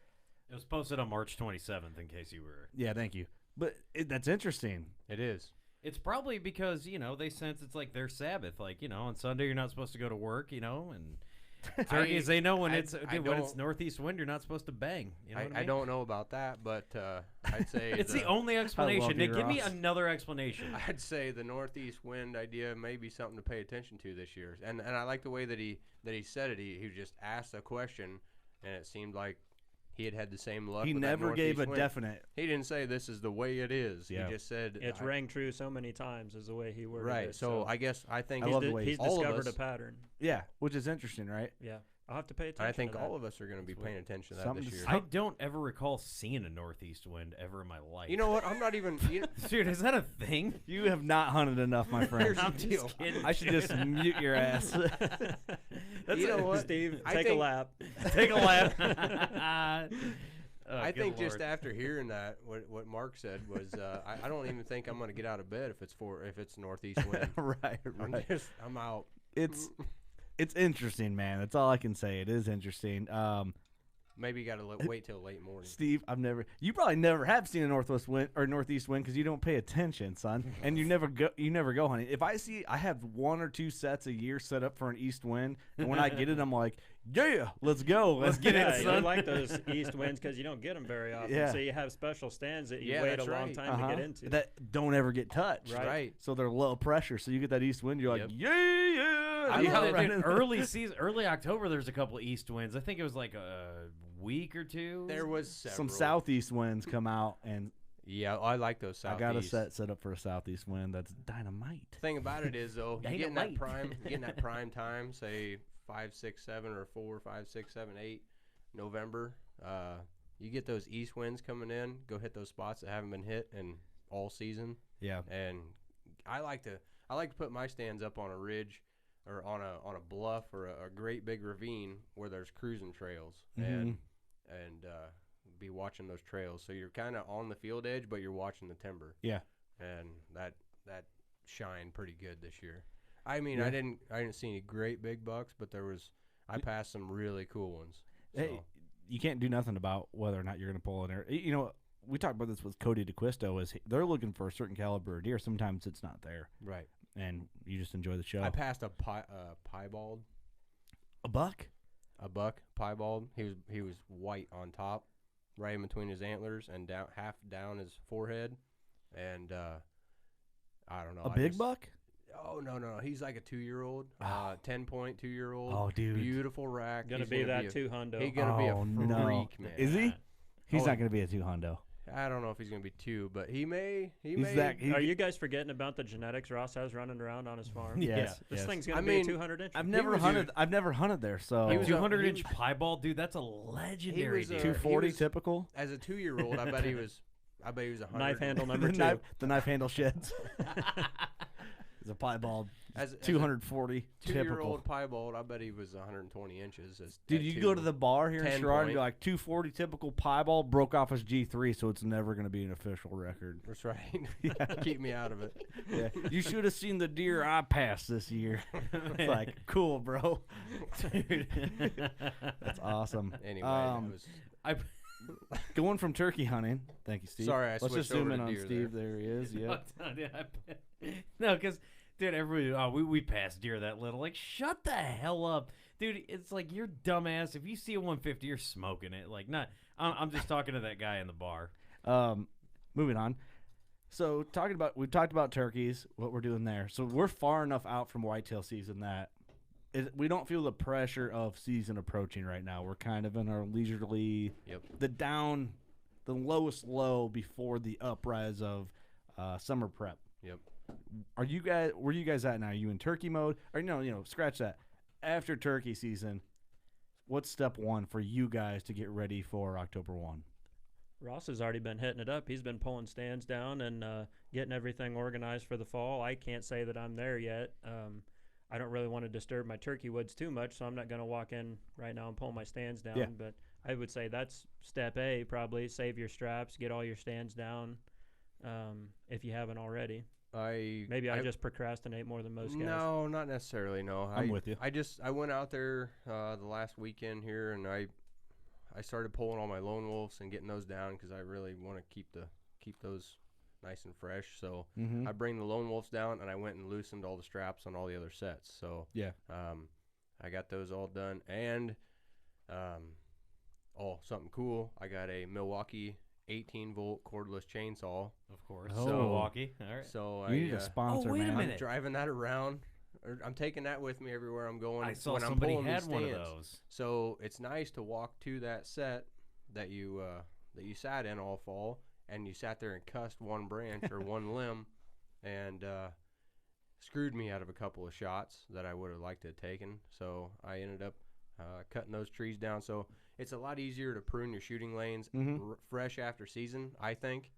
S3: It was posted on March 27th, in case you were.
S2: Yeah, thank you. But that's interesting.
S4: It is.
S3: It's probably because, they sense it's like their Sabbath. Like, on Sunday you're not supposed to go to work, and turkeys, they know when it's northeast wind, you're not supposed to bang. You know what I mean?
S4: I don't know about that, but I'd say
S3: it's the only explanation. Nick, give me
S2: Ross.
S3: another explanation.
S4: I'd say the northeast wind idea may be something to pay attention to this year. And I like the way that he said it. He just asked a question, and it seemed like he had the same luck.
S2: He
S4: with
S2: never
S4: that
S2: gave a
S4: wind.
S2: definite.
S4: He didn't say this is the way it is.
S2: Yeah.
S4: He just said
S1: it's rang true so many times is the way he worded
S4: right.
S1: it.
S4: So I think
S1: he's discovered a pattern.
S2: Yeah, which is interesting, right?
S1: Yeah. I'll have to pay attention.
S4: I think
S1: to
S4: all
S1: that.
S4: of us are going to be paying attention to that this year.
S3: I don't ever recall seeing a northeast wind ever in my life.
S4: You know what? I'm not even.
S3: Dude, is that a thing?
S2: You have not hunted enough, my friend.
S3: I'm just kidding.
S2: I should just mute your ass.
S4: You know what,
S1: Steve? Take a lap.
S3: Take a lap.
S4: I think just after hearing that, what Mark said was, I don't even think I'm going to get out of bed if it's northeast wind.
S2: right.
S4: I'm out.
S2: It's interesting, man. That's all I can say. It is interesting.
S4: Maybe you got to wait till late morning.
S2: Steve, you probably never have seen a northwest wind or northeast wind because you don't pay attention, son, and you never go hunting. If I have 1 or 2 sets a year set up for an east wind, and when I get it, I'm like, yeah, let's go, let's get it, son.
S1: You like those east winds because you don't get them very often.
S2: Yeah.
S1: So you have special stands that you wait a long time to get into.
S2: That don't ever get touched.
S4: Right.
S2: So they're low pressure. So you get that east wind, you're like, yeah.
S3: I mean, early October, there's a couple of east winds. I think it was like a week or two.
S4: There was several.
S2: Some southeast winds come out, and
S4: yeah, I like those southeast.
S2: I got a set up for a southeast wind. That's dynamite.
S4: The thing about it is, though, you getting that prime time, say 5, 6, 7, or 4, 5, 6, 7, 8 November. You get those east winds coming in. Go hit those spots that haven't been hit in all season.
S2: Yeah.
S4: And I like to put my stands up on a ridge or on a bluff or a great big ravine where there's cruising trails and be watching those trails. So you're kind of on the field edge, but you're watching the timber.
S2: Yeah.
S4: And that shined pretty good this year. I mean, I didn't see any great big bucks, but I passed some really cool ones.
S2: Hey, you can't do nothing about whether or not you're going to pull an arrow. You know, we talked about this with Cody DeQuisto, is they're looking for a certain caliber of deer. Sometimes it's not there.
S4: Right.
S2: And you just enjoy the show.
S4: I passed a piebald.
S2: A buck?
S4: A buck, piebald. He was white on top, right in between his antlers and down half down his forehead. And I don't know.
S2: A big buck?
S4: Oh, no. He's like a 2-year-old, 10-point 2-year-old.
S2: Oh, dude.
S4: Beautiful rack.
S1: Gonna be that 2-hundo.
S4: He's going to be a freak, man.
S2: Is he? He's not going to be a 2-hundo.
S4: I don't know if he's going to be 2, but he may.
S1: Are you guys forgetting about the genetics Ross has running around on his farm?
S2: Yes.
S1: This thing's going to be 200 inches.
S2: I've never hunted there, so.
S3: He was 200-inch piebald, dude. That's a legendary deer.
S2: 240 typical?
S4: As a 2-year-old, I bet he was 100.
S1: Knife handle number 2.
S2: The knife handle sheds. It's a piebald. 240
S4: 2-year-old piebald, I bet he was 120 inches.
S2: Dude, you go to the bar here in Sherrard and be like, 240 typical piebald, broke off his G3, so it's never going to be an official record.
S4: That's right. Keep me out of it.
S2: Yeah. You should have seen the deer I passed this year. It's like, cool, bro. Dude. That's awesome.
S4: Anyway,
S2: going from turkey hunting. Thank you, Steve.
S4: Sorry,
S2: Let's just zoom in on Steve. There he is. Yep.
S3: No, because, dude, everybody, we passed deer that little. Like, shut the hell up. Dude, it's like, you're dumbass. If you see a 150, you're smoking it. Like, I'm just talking to that guy in the bar.
S2: Moving on. So, we've talked about turkeys, what we're doing there. So, we're far enough out from whitetail season that we don't feel the pressure of season approaching right now. We're kind of in our leisurely, the lowest low before the uprise of summer prep.
S4: Yep.
S2: Where you guys at now? Are you in turkey mode? Or scratch that. After turkey season, what's step one for you guys to get ready for October 1?
S1: Ross has already been hitting it up. He's been pulling stands down and getting everything organized for the fall. I can't say that I'm there yet. I don't really want to disturb my turkey woods too much, so I'm not going to walk in right now and pull my stands down.
S2: Yeah.
S1: But I would say that's step A, probably. Save your straps, get all your stands down if you haven't already. I just procrastinate more than most guys.
S4: No, not necessarily. No,
S2: I'm with you.
S4: I went out there the last weekend here, and I started pulling all my lone wolves and getting those down because I really want to keep those nice and fresh. So I bring the lone wolves down, and I went and loosened all the straps on all the other sets. So I got those all done, and something cool. I got a Milwaukee 18-volt cordless chainsaw.
S3: Of course.
S2: Oh.
S3: Milwaukee. All right.
S4: So
S2: you need a sponsor,
S3: wait a
S2: man.
S3: minute.
S4: I'm driving that around. I'm taking that with me everywhere I'm going.
S3: I saw
S4: when
S3: somebody
S4: I'm
S3: had one of
S4: stands.
S3: those.
S4: So it's nice to walk to that set that you sat in all fall, and you sat there and cussed one branch or one limb, and screwed me out of a couple of shots that I would have liked to have taken. So I ended up cutting those trees down. So it's a lot easier to prune your shooting lanes fresh after season, I think.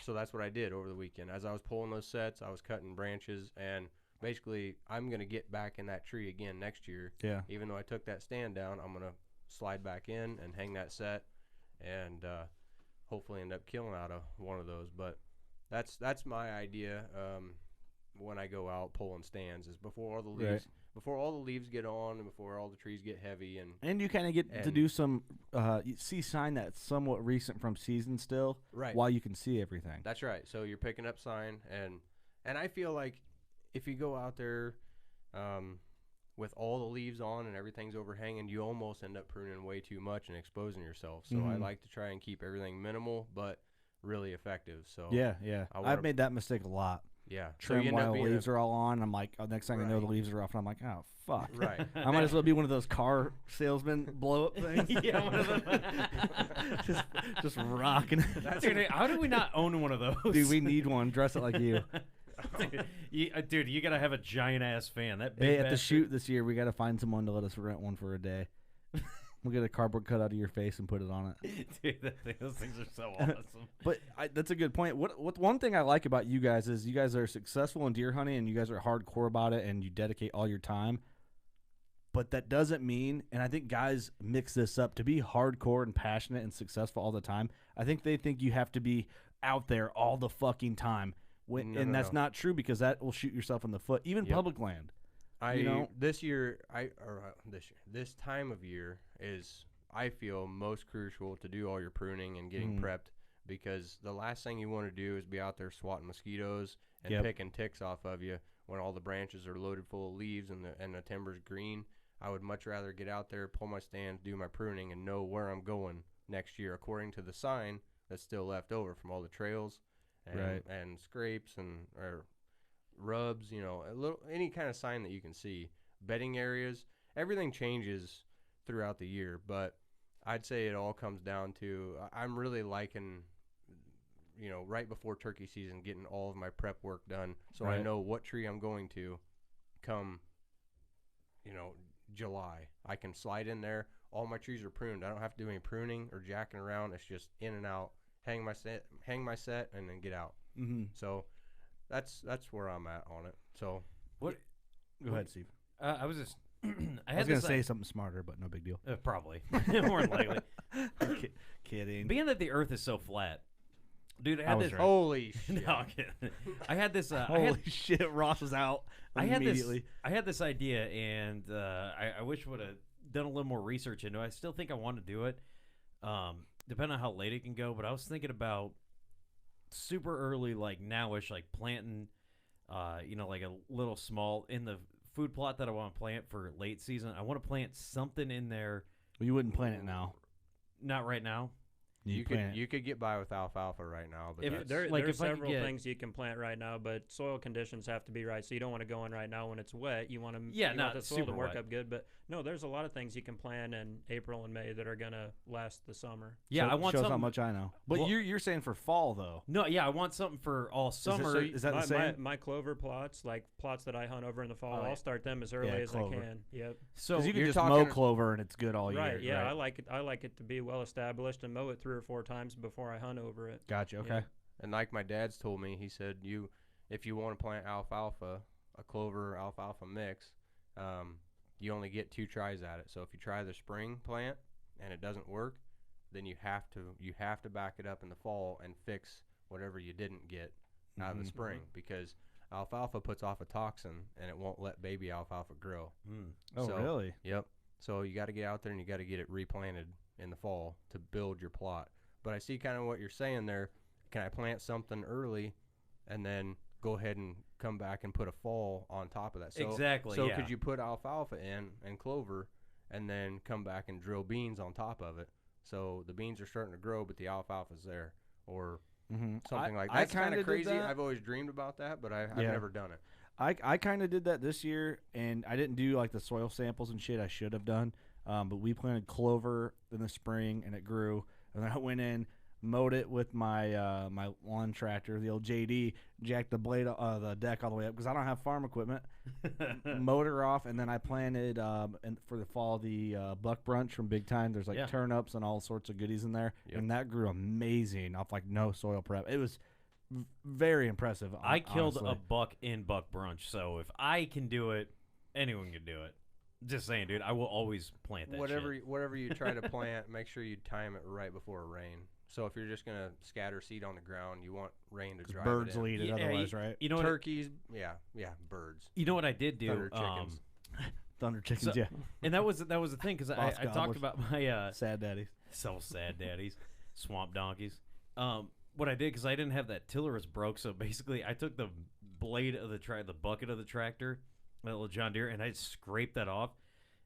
S4: So that's what I did over the weekend. As I was pulling those sets, I was cutting branches, and basically I'm going to get back in that tree again next year.
S2: Yeah.
S4: Even though I took that stand down, I'm going to slide back in and hang that set and hopefully end up killing out of one of those. But that's my idea when I go out pulling stands is before all the leaves before all the leaves get on and before all the trees get heavy. And
S2: you kind of get to do some you see sign that's somewhat recent from season still,
S4: right,
S2: while you can see everything.
S4: That's right. So you're picking up sign, and I feel like if you go out there with all the leaves on and everything's overhanging, you almost end up pruning way too much and exposing yourself. So I like to try and keep everything minimal but really effective. So
S2: yeah, I've made that mistake a lot.
S4: Yeah,
S2: Trim while the leaves are all on. I'm like, next thing I know, the leaves are off, and I'm like, oh fuck.
S4: Right.
S2: I might as well be one of those car salesman blow up things.
S3: Yeah, one of them.
S2: just rocking.
S3: Dude, how do we not own one of those?
S2: Dude, we need one. Dress it like you.
S3: Dude, you gotta have a giant ass fan. That big
S2: hey, at the shoot this year, we gotta find someone to let us rent one for a day. We'll get a cardboard cut out of your face and put it on it.
S3: Dude, those things are so awesome.
S2: But that's a good point. What one thing I like about you guys is you guys are successful in deer hunting and you guys are hardcore about it and you dedicate all your time. But that doesn't mean, and I think guys mix this up, to be hardcore and passionate and successful all the time. I think they think you have to be out there all the fucking time. That's not true, because that will shoot yourself in the foot, even public land.
S4: This time of year is, I feel, most crucial to do all your pruning and getting prepped because the last thing you want to do is be out there swatting mosquitoes and picking ticks off of you when all the branches are loaded full of leaves and the timber's green. I would much rather get out there, pull my stands, do my pruning, and know where I'm going next year according to the sign that's still left over from all the trails and scrapes and or rubs, any kind of sign that you can see. Bedding areas, everything changes throughout the year, but I'd say it all comes down to I'm really liking, right before turkey season, getting all of my prep work done so I know what tree I'm going to come, July. I can slide in there. All my trees are pruned. I don't have to do any pruning or jacking around. It's just in and out, hang my set, and then get out. Mm-hmm. So that's where I'm at on it. So
S2: what? Go ahead, Steve.
S3: I was just.
S2: I was going to say something smarter, but no big deal.
S3: Probably. More than likely.
S2: Kidding.
S3: Being that the Earth is so flat, dude, I had this.
S2: Right.
S4: Holy shit!
S3: No, I'm kidding. I had this.
S2: Holy shit! Ross was out immediately.
S3: I had this idea, and I wish I would have done a little more research into it. I still think I want to do it, depending on how late it can go. But I was thinking about super early, like nowish, like planting, like a little small in the food plot that I want to plant for late season. I want to plant something in there.
S2: Well, you wouldn't plant it now.
S3: Not right now.
S4: You could get by with alfalfa right now, but
S1: there are several things you can plant right now, but soil conditions have to be right. So you don't want to go in right now when it's wet. You want the soil to work up good. But no, there's a lot of things you can plant in April and May that are gonna last the summer.
S3: Yeah, I want
S2: shows
S3: something.
S2: How much I know. But you're saying for fall though.
S3: No, yeah, I want something for all summer.
S2: Is that the same?
S1: My clover plots, like plots that I hunt over in the fall, I'll start them as early as
S2: clover.
S1: I can. Yep.
S2: So you can just mow clover and it's good all year.
S1: Right. Yeah, right? I like it to be well established and mow it 3 or 4 times before I hunt over it.
S2: Gotcha. Okay.
S1: Yeah.
S4: And like my dad's told me, he said if you want to plant alfalfa, a clover alfalfa mix, you only get 2 tries at it. So if you try the spring plant and it doesn't work, then you have to back it up in the fall and fix whatever you didn't get out of the spring, because alfalfa puts off a toxin and it won't let baby alfalfa grow.
S2: Oh, really?
S4: Yep. So you got to get out there and you got to get it replanted in the fall to build your plot. But I see kind of what you're saying there. Can I plant something early and then go ahead and come back and put a fall on top of that? So,
S3: exactly.
S4: So could you put alfalfa in and clover and then come back and drill beans on top of it? So the beans are starting to grow, but the alfalfa's there, or something like that. That's kind of crazy. I've always dreamed about that, but I've never done it.
S2: I kind of did that this year, and I didn't do like the soil samples and shit I should have done. But we planted clover in the spring, and it grew. And then I went in, mowed it with my my lawn tractor, the old JD, jacked the blade, the deck all the way up because I don't have farm equipment. Mowed her off, and then I planted for the fall the buck brunch from Big Tine. There's like turnips and all sorts of goodies in there, and that grew amazing off like no soil prep. It was very impressive.
S3: I killed a buck in buck brunch, so if I can do it, anyone can do it. Just saying, dude. I will always plant that shit.
S4: Whatever you try to plant, make sure you time it right before rain. So if you're just gonna scatter seed on the ground, you want rain to dry
S2: birds
S4: it in.
S2: will eat it otherwise, right?
S3: You know,
S4: turkeys, birds.
S3: You know what I did do?
S4: Thunder chickens.
S2: Thunder chickens, yeah.
S3: And that was the thing, because I talked about my
S2: sad daddies.
S3: So sad daddies, swamp donkeys. What I did, because I didn't have that tiller was broke, so basically I took the blade of the bucket of the tractor, that little John Deere, and I scraped that off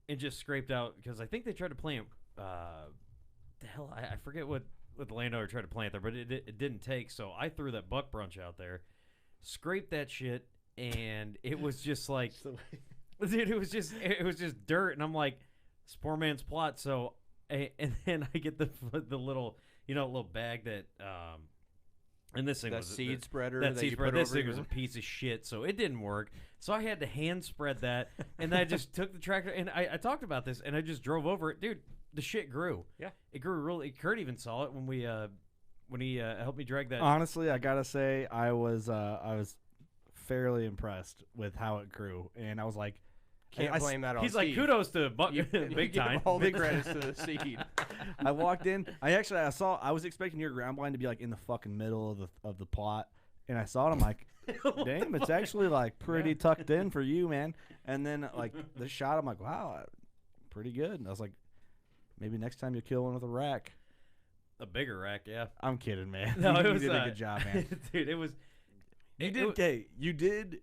S3: and just scraped out, because I think they tried to plant the hell I forget what the landowner tried to plant there, but it didn't take. So I threw that buck brunch out there, scraped that shit, and it was just like, dude, it was just dirt, and I'm like, it's poor man's plot. So and then I get the little little bag that and this thing was
S4: seed spreader.
S3: That seed spreader. This thing was a piece of shit, so it didn't work. So I had to hand spread that, and then I just took the tractor, and I talked about this, and I just drove over it, dude. The shit grew.
S1: Yeah,
S3: it grew really. Kurt even saw it when he helped me drag that.
S2: Honestly, I gotta say, I was fairly impressed with how it grew, and I was like,
S4: can't blame that on
S3: He's
S4: Steve.
S3: like, kudos to Big Time.
S4: All the credits to the seed.
S2: I walked in. I was expecting your ground blind to be like in the fucking middle of the plot, and I saw it. I'm like, damn, it's actually like pretty tucked in for you, man. And then like the shot, I'm like, wow, pretty good. And I was like, maybe next time you kill one with a rack.
S3: A bigger rack, yeah.
S2: I'm kidding, man.
S3: No,
S2: you did a good job, man.
S3: Dude, it was.
S2: You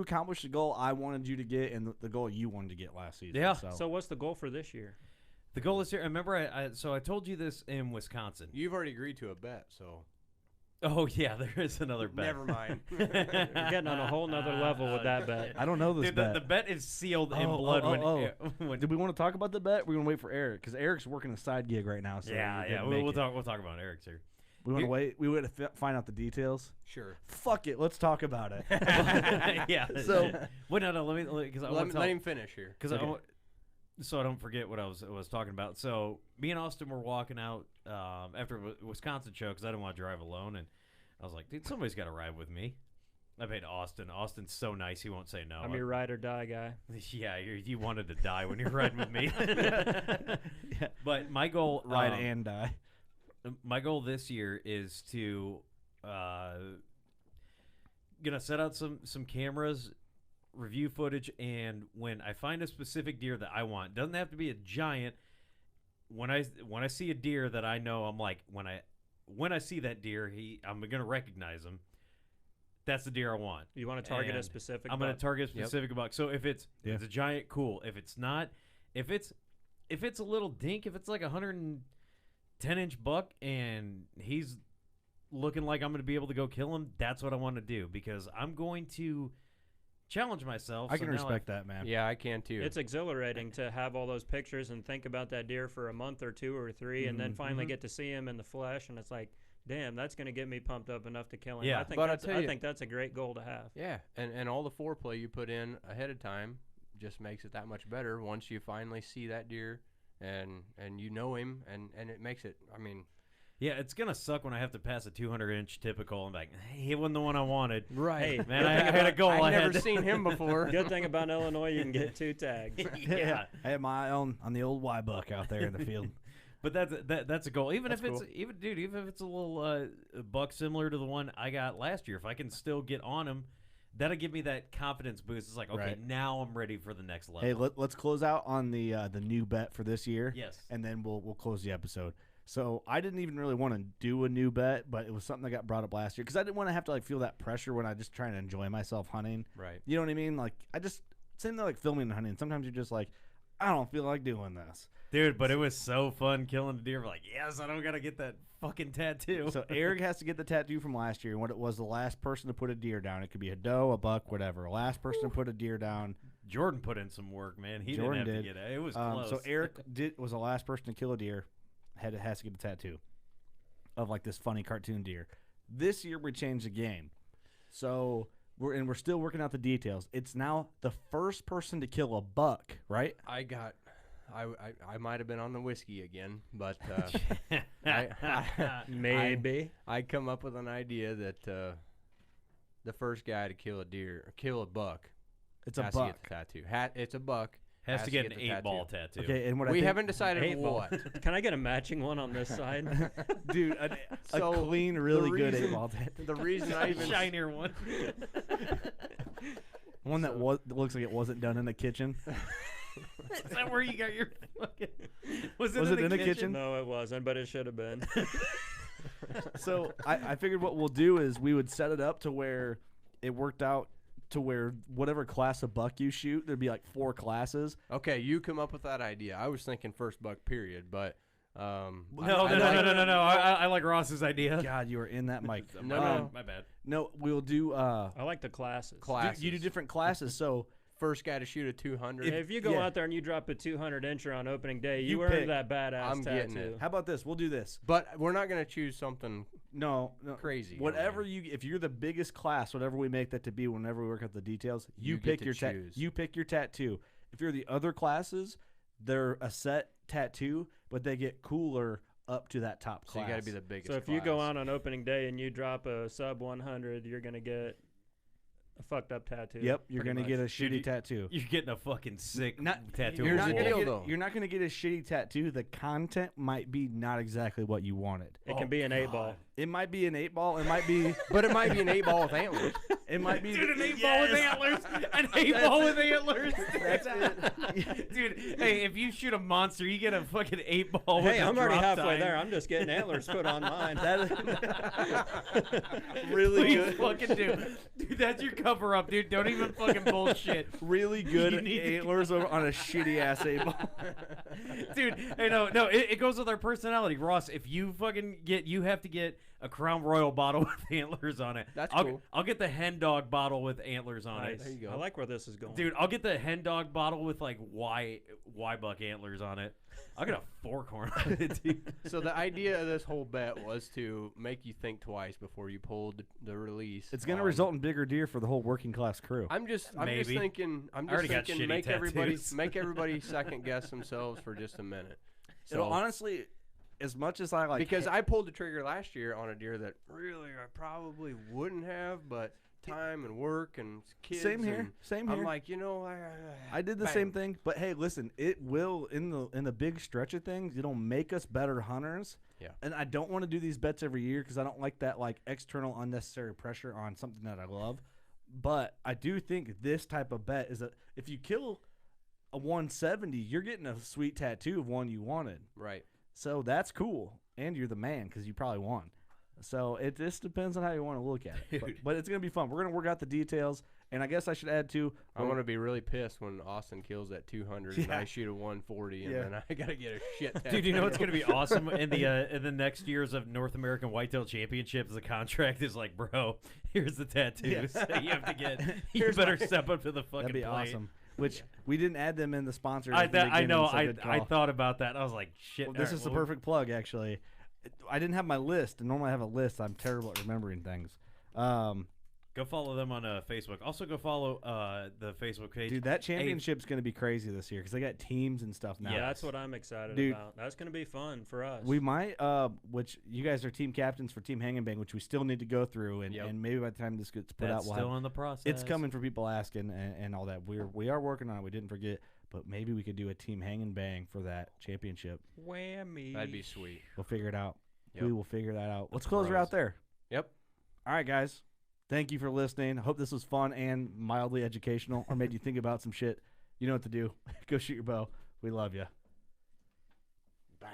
S2: accomplished the goal I wanted you to get and the goal you wanted to get last season.
S3: Yeah.
S1: So what's the goal for this year?
S3: The goal this year. Remember, so I told you this in Wisconsin.
S4: You've already agreed to a bet, so.
S3: Oh yeah, there is another bet.
S4: Never mind.
S1: You're getting on a whole nother level with that bet.
S2: I don't know this
S3: Dude,
S2: bet.
S3: The bet is sealed in blood. When
S2: Did we want to talk about the bet? We're gonna wait for Eric because Eric's working a side gig right now. So
S3: we'll talk about Eric's here.
S2: We want to wait. We want to find out the details.
S4: Sure.
S2: Fuck it. Let's talk about it.
S3: Yeah.
S2: So
S3: wait, no. Let
S4: him finish here.
S3: Because so I don't forget what I was talking about. So me and Austin were walking out after a Wisconsin show because I didn't want to drive alone, and I was like, dude, somebody's got to ride with me. I paid Austin. Austin's so nice, he won't say no.
S1: I'm your ride or die guy.
S3: Yeah, you wanted to die when you're riding with me. Yeah. But my goal,
S2: ride and die.
S3: My goal this year is to gonna set out some cameras, review footage, and when I find a specific deer that I want, doesn't have to be a giant. When I see a deer that I know, I'm like, when I see that deer, I'm gonna recognize him. That's the deer I want.
S1: You want to target a specific buck?
S3: I'm going to target a specific buck. So if it's a giant, cool. If it's not, if it's a little dink, if it's like a 110-inch buck and he's looking like I'm going to be able to go kill him, that's what I want to do because I'm going to challenge myself.
S2: I can respect that, man.
S4: Yeah, I can too.
S1: It's exhilarating to have all those pictures and think about that deer for a month or 2 or 3 and then finally get to see him in the flesh, and it's like, damn, that's going to get me pumped up enough to kill him.
S3: Yeah,
S1: I think that's a great goal to have.
S4: Yeah, and all the foreplay you put in ahead of time just makes it that much better once you finally see that deer and you know him, and it makes it, I mean.
S3: Yeah, it's going to suck when I have to pass a 200-inch typical and be like, hey, he wasn't the one I wanted.
S4: Right.
S3: Hey, man, I had a goal.
S4: I've never seen him before.
S1: Good thing about Illinois, you can get 2 tags.
S3: Yeah.
S2: I had my eye on the old Y buck out there in the field.
S3: But that's a goal. Even if it's a little buck similar to the one I got last year, if I can still get on him, that'll give me that confidence boost. It's like, okay, now I'm ready for the next level.
S2: Hey, let's close out on the new bet for this year.
S3: Yes,
S2: and then we'll close the episode. So I didn't even really want to do a new bet, but it was something that got brought up last year because I didn't want to have to like feel that pressure when I just trying to enjoy myself hunting.
S4: Right.
S2: You know what I mean? Like same thing like filming and hunting. Sometimes you're just like, I don't feel like doing this.
S3: Dude, but it was so fun killing the deer. We're like, yes, I don't got to get that fucking tattoo.
S2: So Eric has to get the tattoo from last year, and what it was the last person to put a deer down. It could be a doe, a buck, whatever. Last person to put a deer down.
S3: Jordan put in some work, man. He
S2: Jordan
S3: didn't have to get it. It was close.
S2: So Eric was the last person to kill a deer. Has to get a tattoo of like this funny cartoon deer. This year we changed the game. So we're still working out the details. It's now the first person to kill a buck, right?
S4: I might have been on the whiskey again, but
S1: maybe
S4: I come up with an idea that the first guy to kill a buck,
S2: it's a
S4: buck. To get the tattoo. It's a buck.
S3: Has to get an 8-ball tattoo.
S2: Okay, and
S4: we haven't decided what.
S1: Can I get a matching one on this side?
S2: Dude, a clean, really good 8-ball tattoo.
S4: The reason I even
S3: shinier one.
S2: One that looks like it wasn't done in the kitchen.
S3: Is that where you got your fucking... Was
S2: it in the kitchen?
S1: No, it wasn't, but it should have been.
S2: So I figured what we'll do is we would set it up to where it worked out to where whatever class of buck you shoot, there'd be like 4 classes.
S4: Okay, you come up with that idea. I was thinking first buck period, but
S3: no. I like Ross's idea.
S2: God, you were in that mic.
S4: No,
S3: my bad.
S2: No, we'll do.
S1: I like the classes.
S2: You do different classes. So
S4: first guy to shoot a 200.
S1: If you go out there and you drop a 200-incher on opening day, you earned that badass tattoo.
S4: Getting it.
S2: How about this? We'll do this.
S4: But we're not going to choose something crazy.
S2: Whatever if you're the biggest class, whatever we make that to be, whenever we work out the details, you pick your you pick your tattoo. If you're the other classes, they're a set tattoo, but they get cooler up to that top class.
S4: So you got to be the biggest.
S1: So if you go out on opening day and you drop a sub 100, you're going to get a fucked up tattoo.
S2: Yep, you're going to get a shitty tattoo.
S3: You're getting a fucking sick tattoo.
S2: You're not going to get a shitty tattoo. The content might be not exactly what you wanted.
S1: It can be an 8-ball.
S2: It might be an 8-ball. It might be,
S4: but it might be an 8-ball with antlers.
S2: It might be
S3: Dude, an 8-ball with antlers. An 8-ball with antlers.
S2: That's it.
S3: Dude, hey, if you shoot a monster, you get a fucking 8-ball with
S1: Hey,
S3: a
S1: I'm already
S3: drop
S1: halfway
S3: tine.
S1: there. I'm just getting antlers put on mine.
S2: Really
S3: Please
S2: good.
S3: fucking do. Dude, that's your cover up, dude. Don't even fucking bullshit.
S2: Really good
S3: You need to-
S2: antlers on a shitty ass 8-ball.
S3: Dude, hey, no, it goes with our personality. Ross, if you fucking you have to get a Crown Royal bottle with antlers on it.
S4: That's
S3: I'll,
S4: cool.
S3: I'll get the Hen Dog bottle with antlers on
S1: Nice.
S3: it.
S4: There you go.
S1: I like where this is going.
S3: Dude, I'll get the Hen Dog bottle with like Y buck antlers on it. I'll get a fork horn on it, dude.
S4: So the idea of this whole bet was to make you think twice before you pulled the release.
S2: It's going to result in bigger deer for the whole working class crew.
S4: I'm just
S3: Maybe.
S4: thinking. I'm
S3: I already
S4: just
S3: got
S4: thinking.
S3: shitty
S4: Make everybody second guess themselves for just a minute.
S2: So honestly, as much as I like,
S4: because I pulled the trigger last year on a deer that really I probably wouldn't have, but time and work and kids.
S2: Same here.
S4: and
S2: Same here.
S4: I'm like,
S2: I did the
S4: bang.
S2: same thing, but hey, listen, it will in the big stretch of things. It'll make us better hunters.
S4: Yeah.
S2: And I don't want to do these bets every year because I don't like that like external unnecessary pressure on something that I love. But I do think this type of bet is that if you kill a 170, you're getting a sweet tattoo of one you wanted.
S4: Right.
S2: So that's cool, and you're the man because you probably won. So it just depends on how you want to look at it. But it's going to be fun. We're going to work out the details, and I guess I should add, too.
S4: I'm going to be really pissed when Austin kills at 200 and I shoot a 140, and then I got to get a shit tattoo.
S3: Dude, you know what's gonna be awesome in the next years of North American Whitetail Championships? The contract is like, bro, here's the tattoos you have to get. You better step up to the fucking
S2: That'd be
S3: plate.
S2: awesome. Which we didn't add them in the sponsors.
S3: I
S2: at the beginning,
S3: know.
S2: so good
S3: I
S2: call.
S3: thought about that. I was like, shit.
S2: Well, this is the perfect plug, actually. I didn't have my list, and normally I have a list. I'm terrible at remembering things.
S3: Go follow them on Facebook. Also, go follow the Facebook page.
S2: Dude, that championship's going to be crazy this year because they got teams and stuff now.
S1: Yeah, that's what I'm excited
S2: Dude,
S1: about. That's going to be fun for us.
S2: We might, which you guys are team captains for Team Hang and Bang, which we still need to go through, and maybe by the time this gets put
S3: That's
S2: out,
S3: still in the process.
S2: It's coming for people asking and all that. We are working on it. We didn't forget, but maybe we could do a Team Hang and Bang for that championship.
S1: Whammy.
S4: That'd be sweet.
S2: We'll figure it out.
S4: Yep.
S2: We will figure that out. Let's close her out there.
S4: Yep.
S2: All right, guys. Thank you for listening. I hope this was fun and mildly educational or made you think about some shit. You know what to do. Go shoot your bow. We love you.
S4: Bam.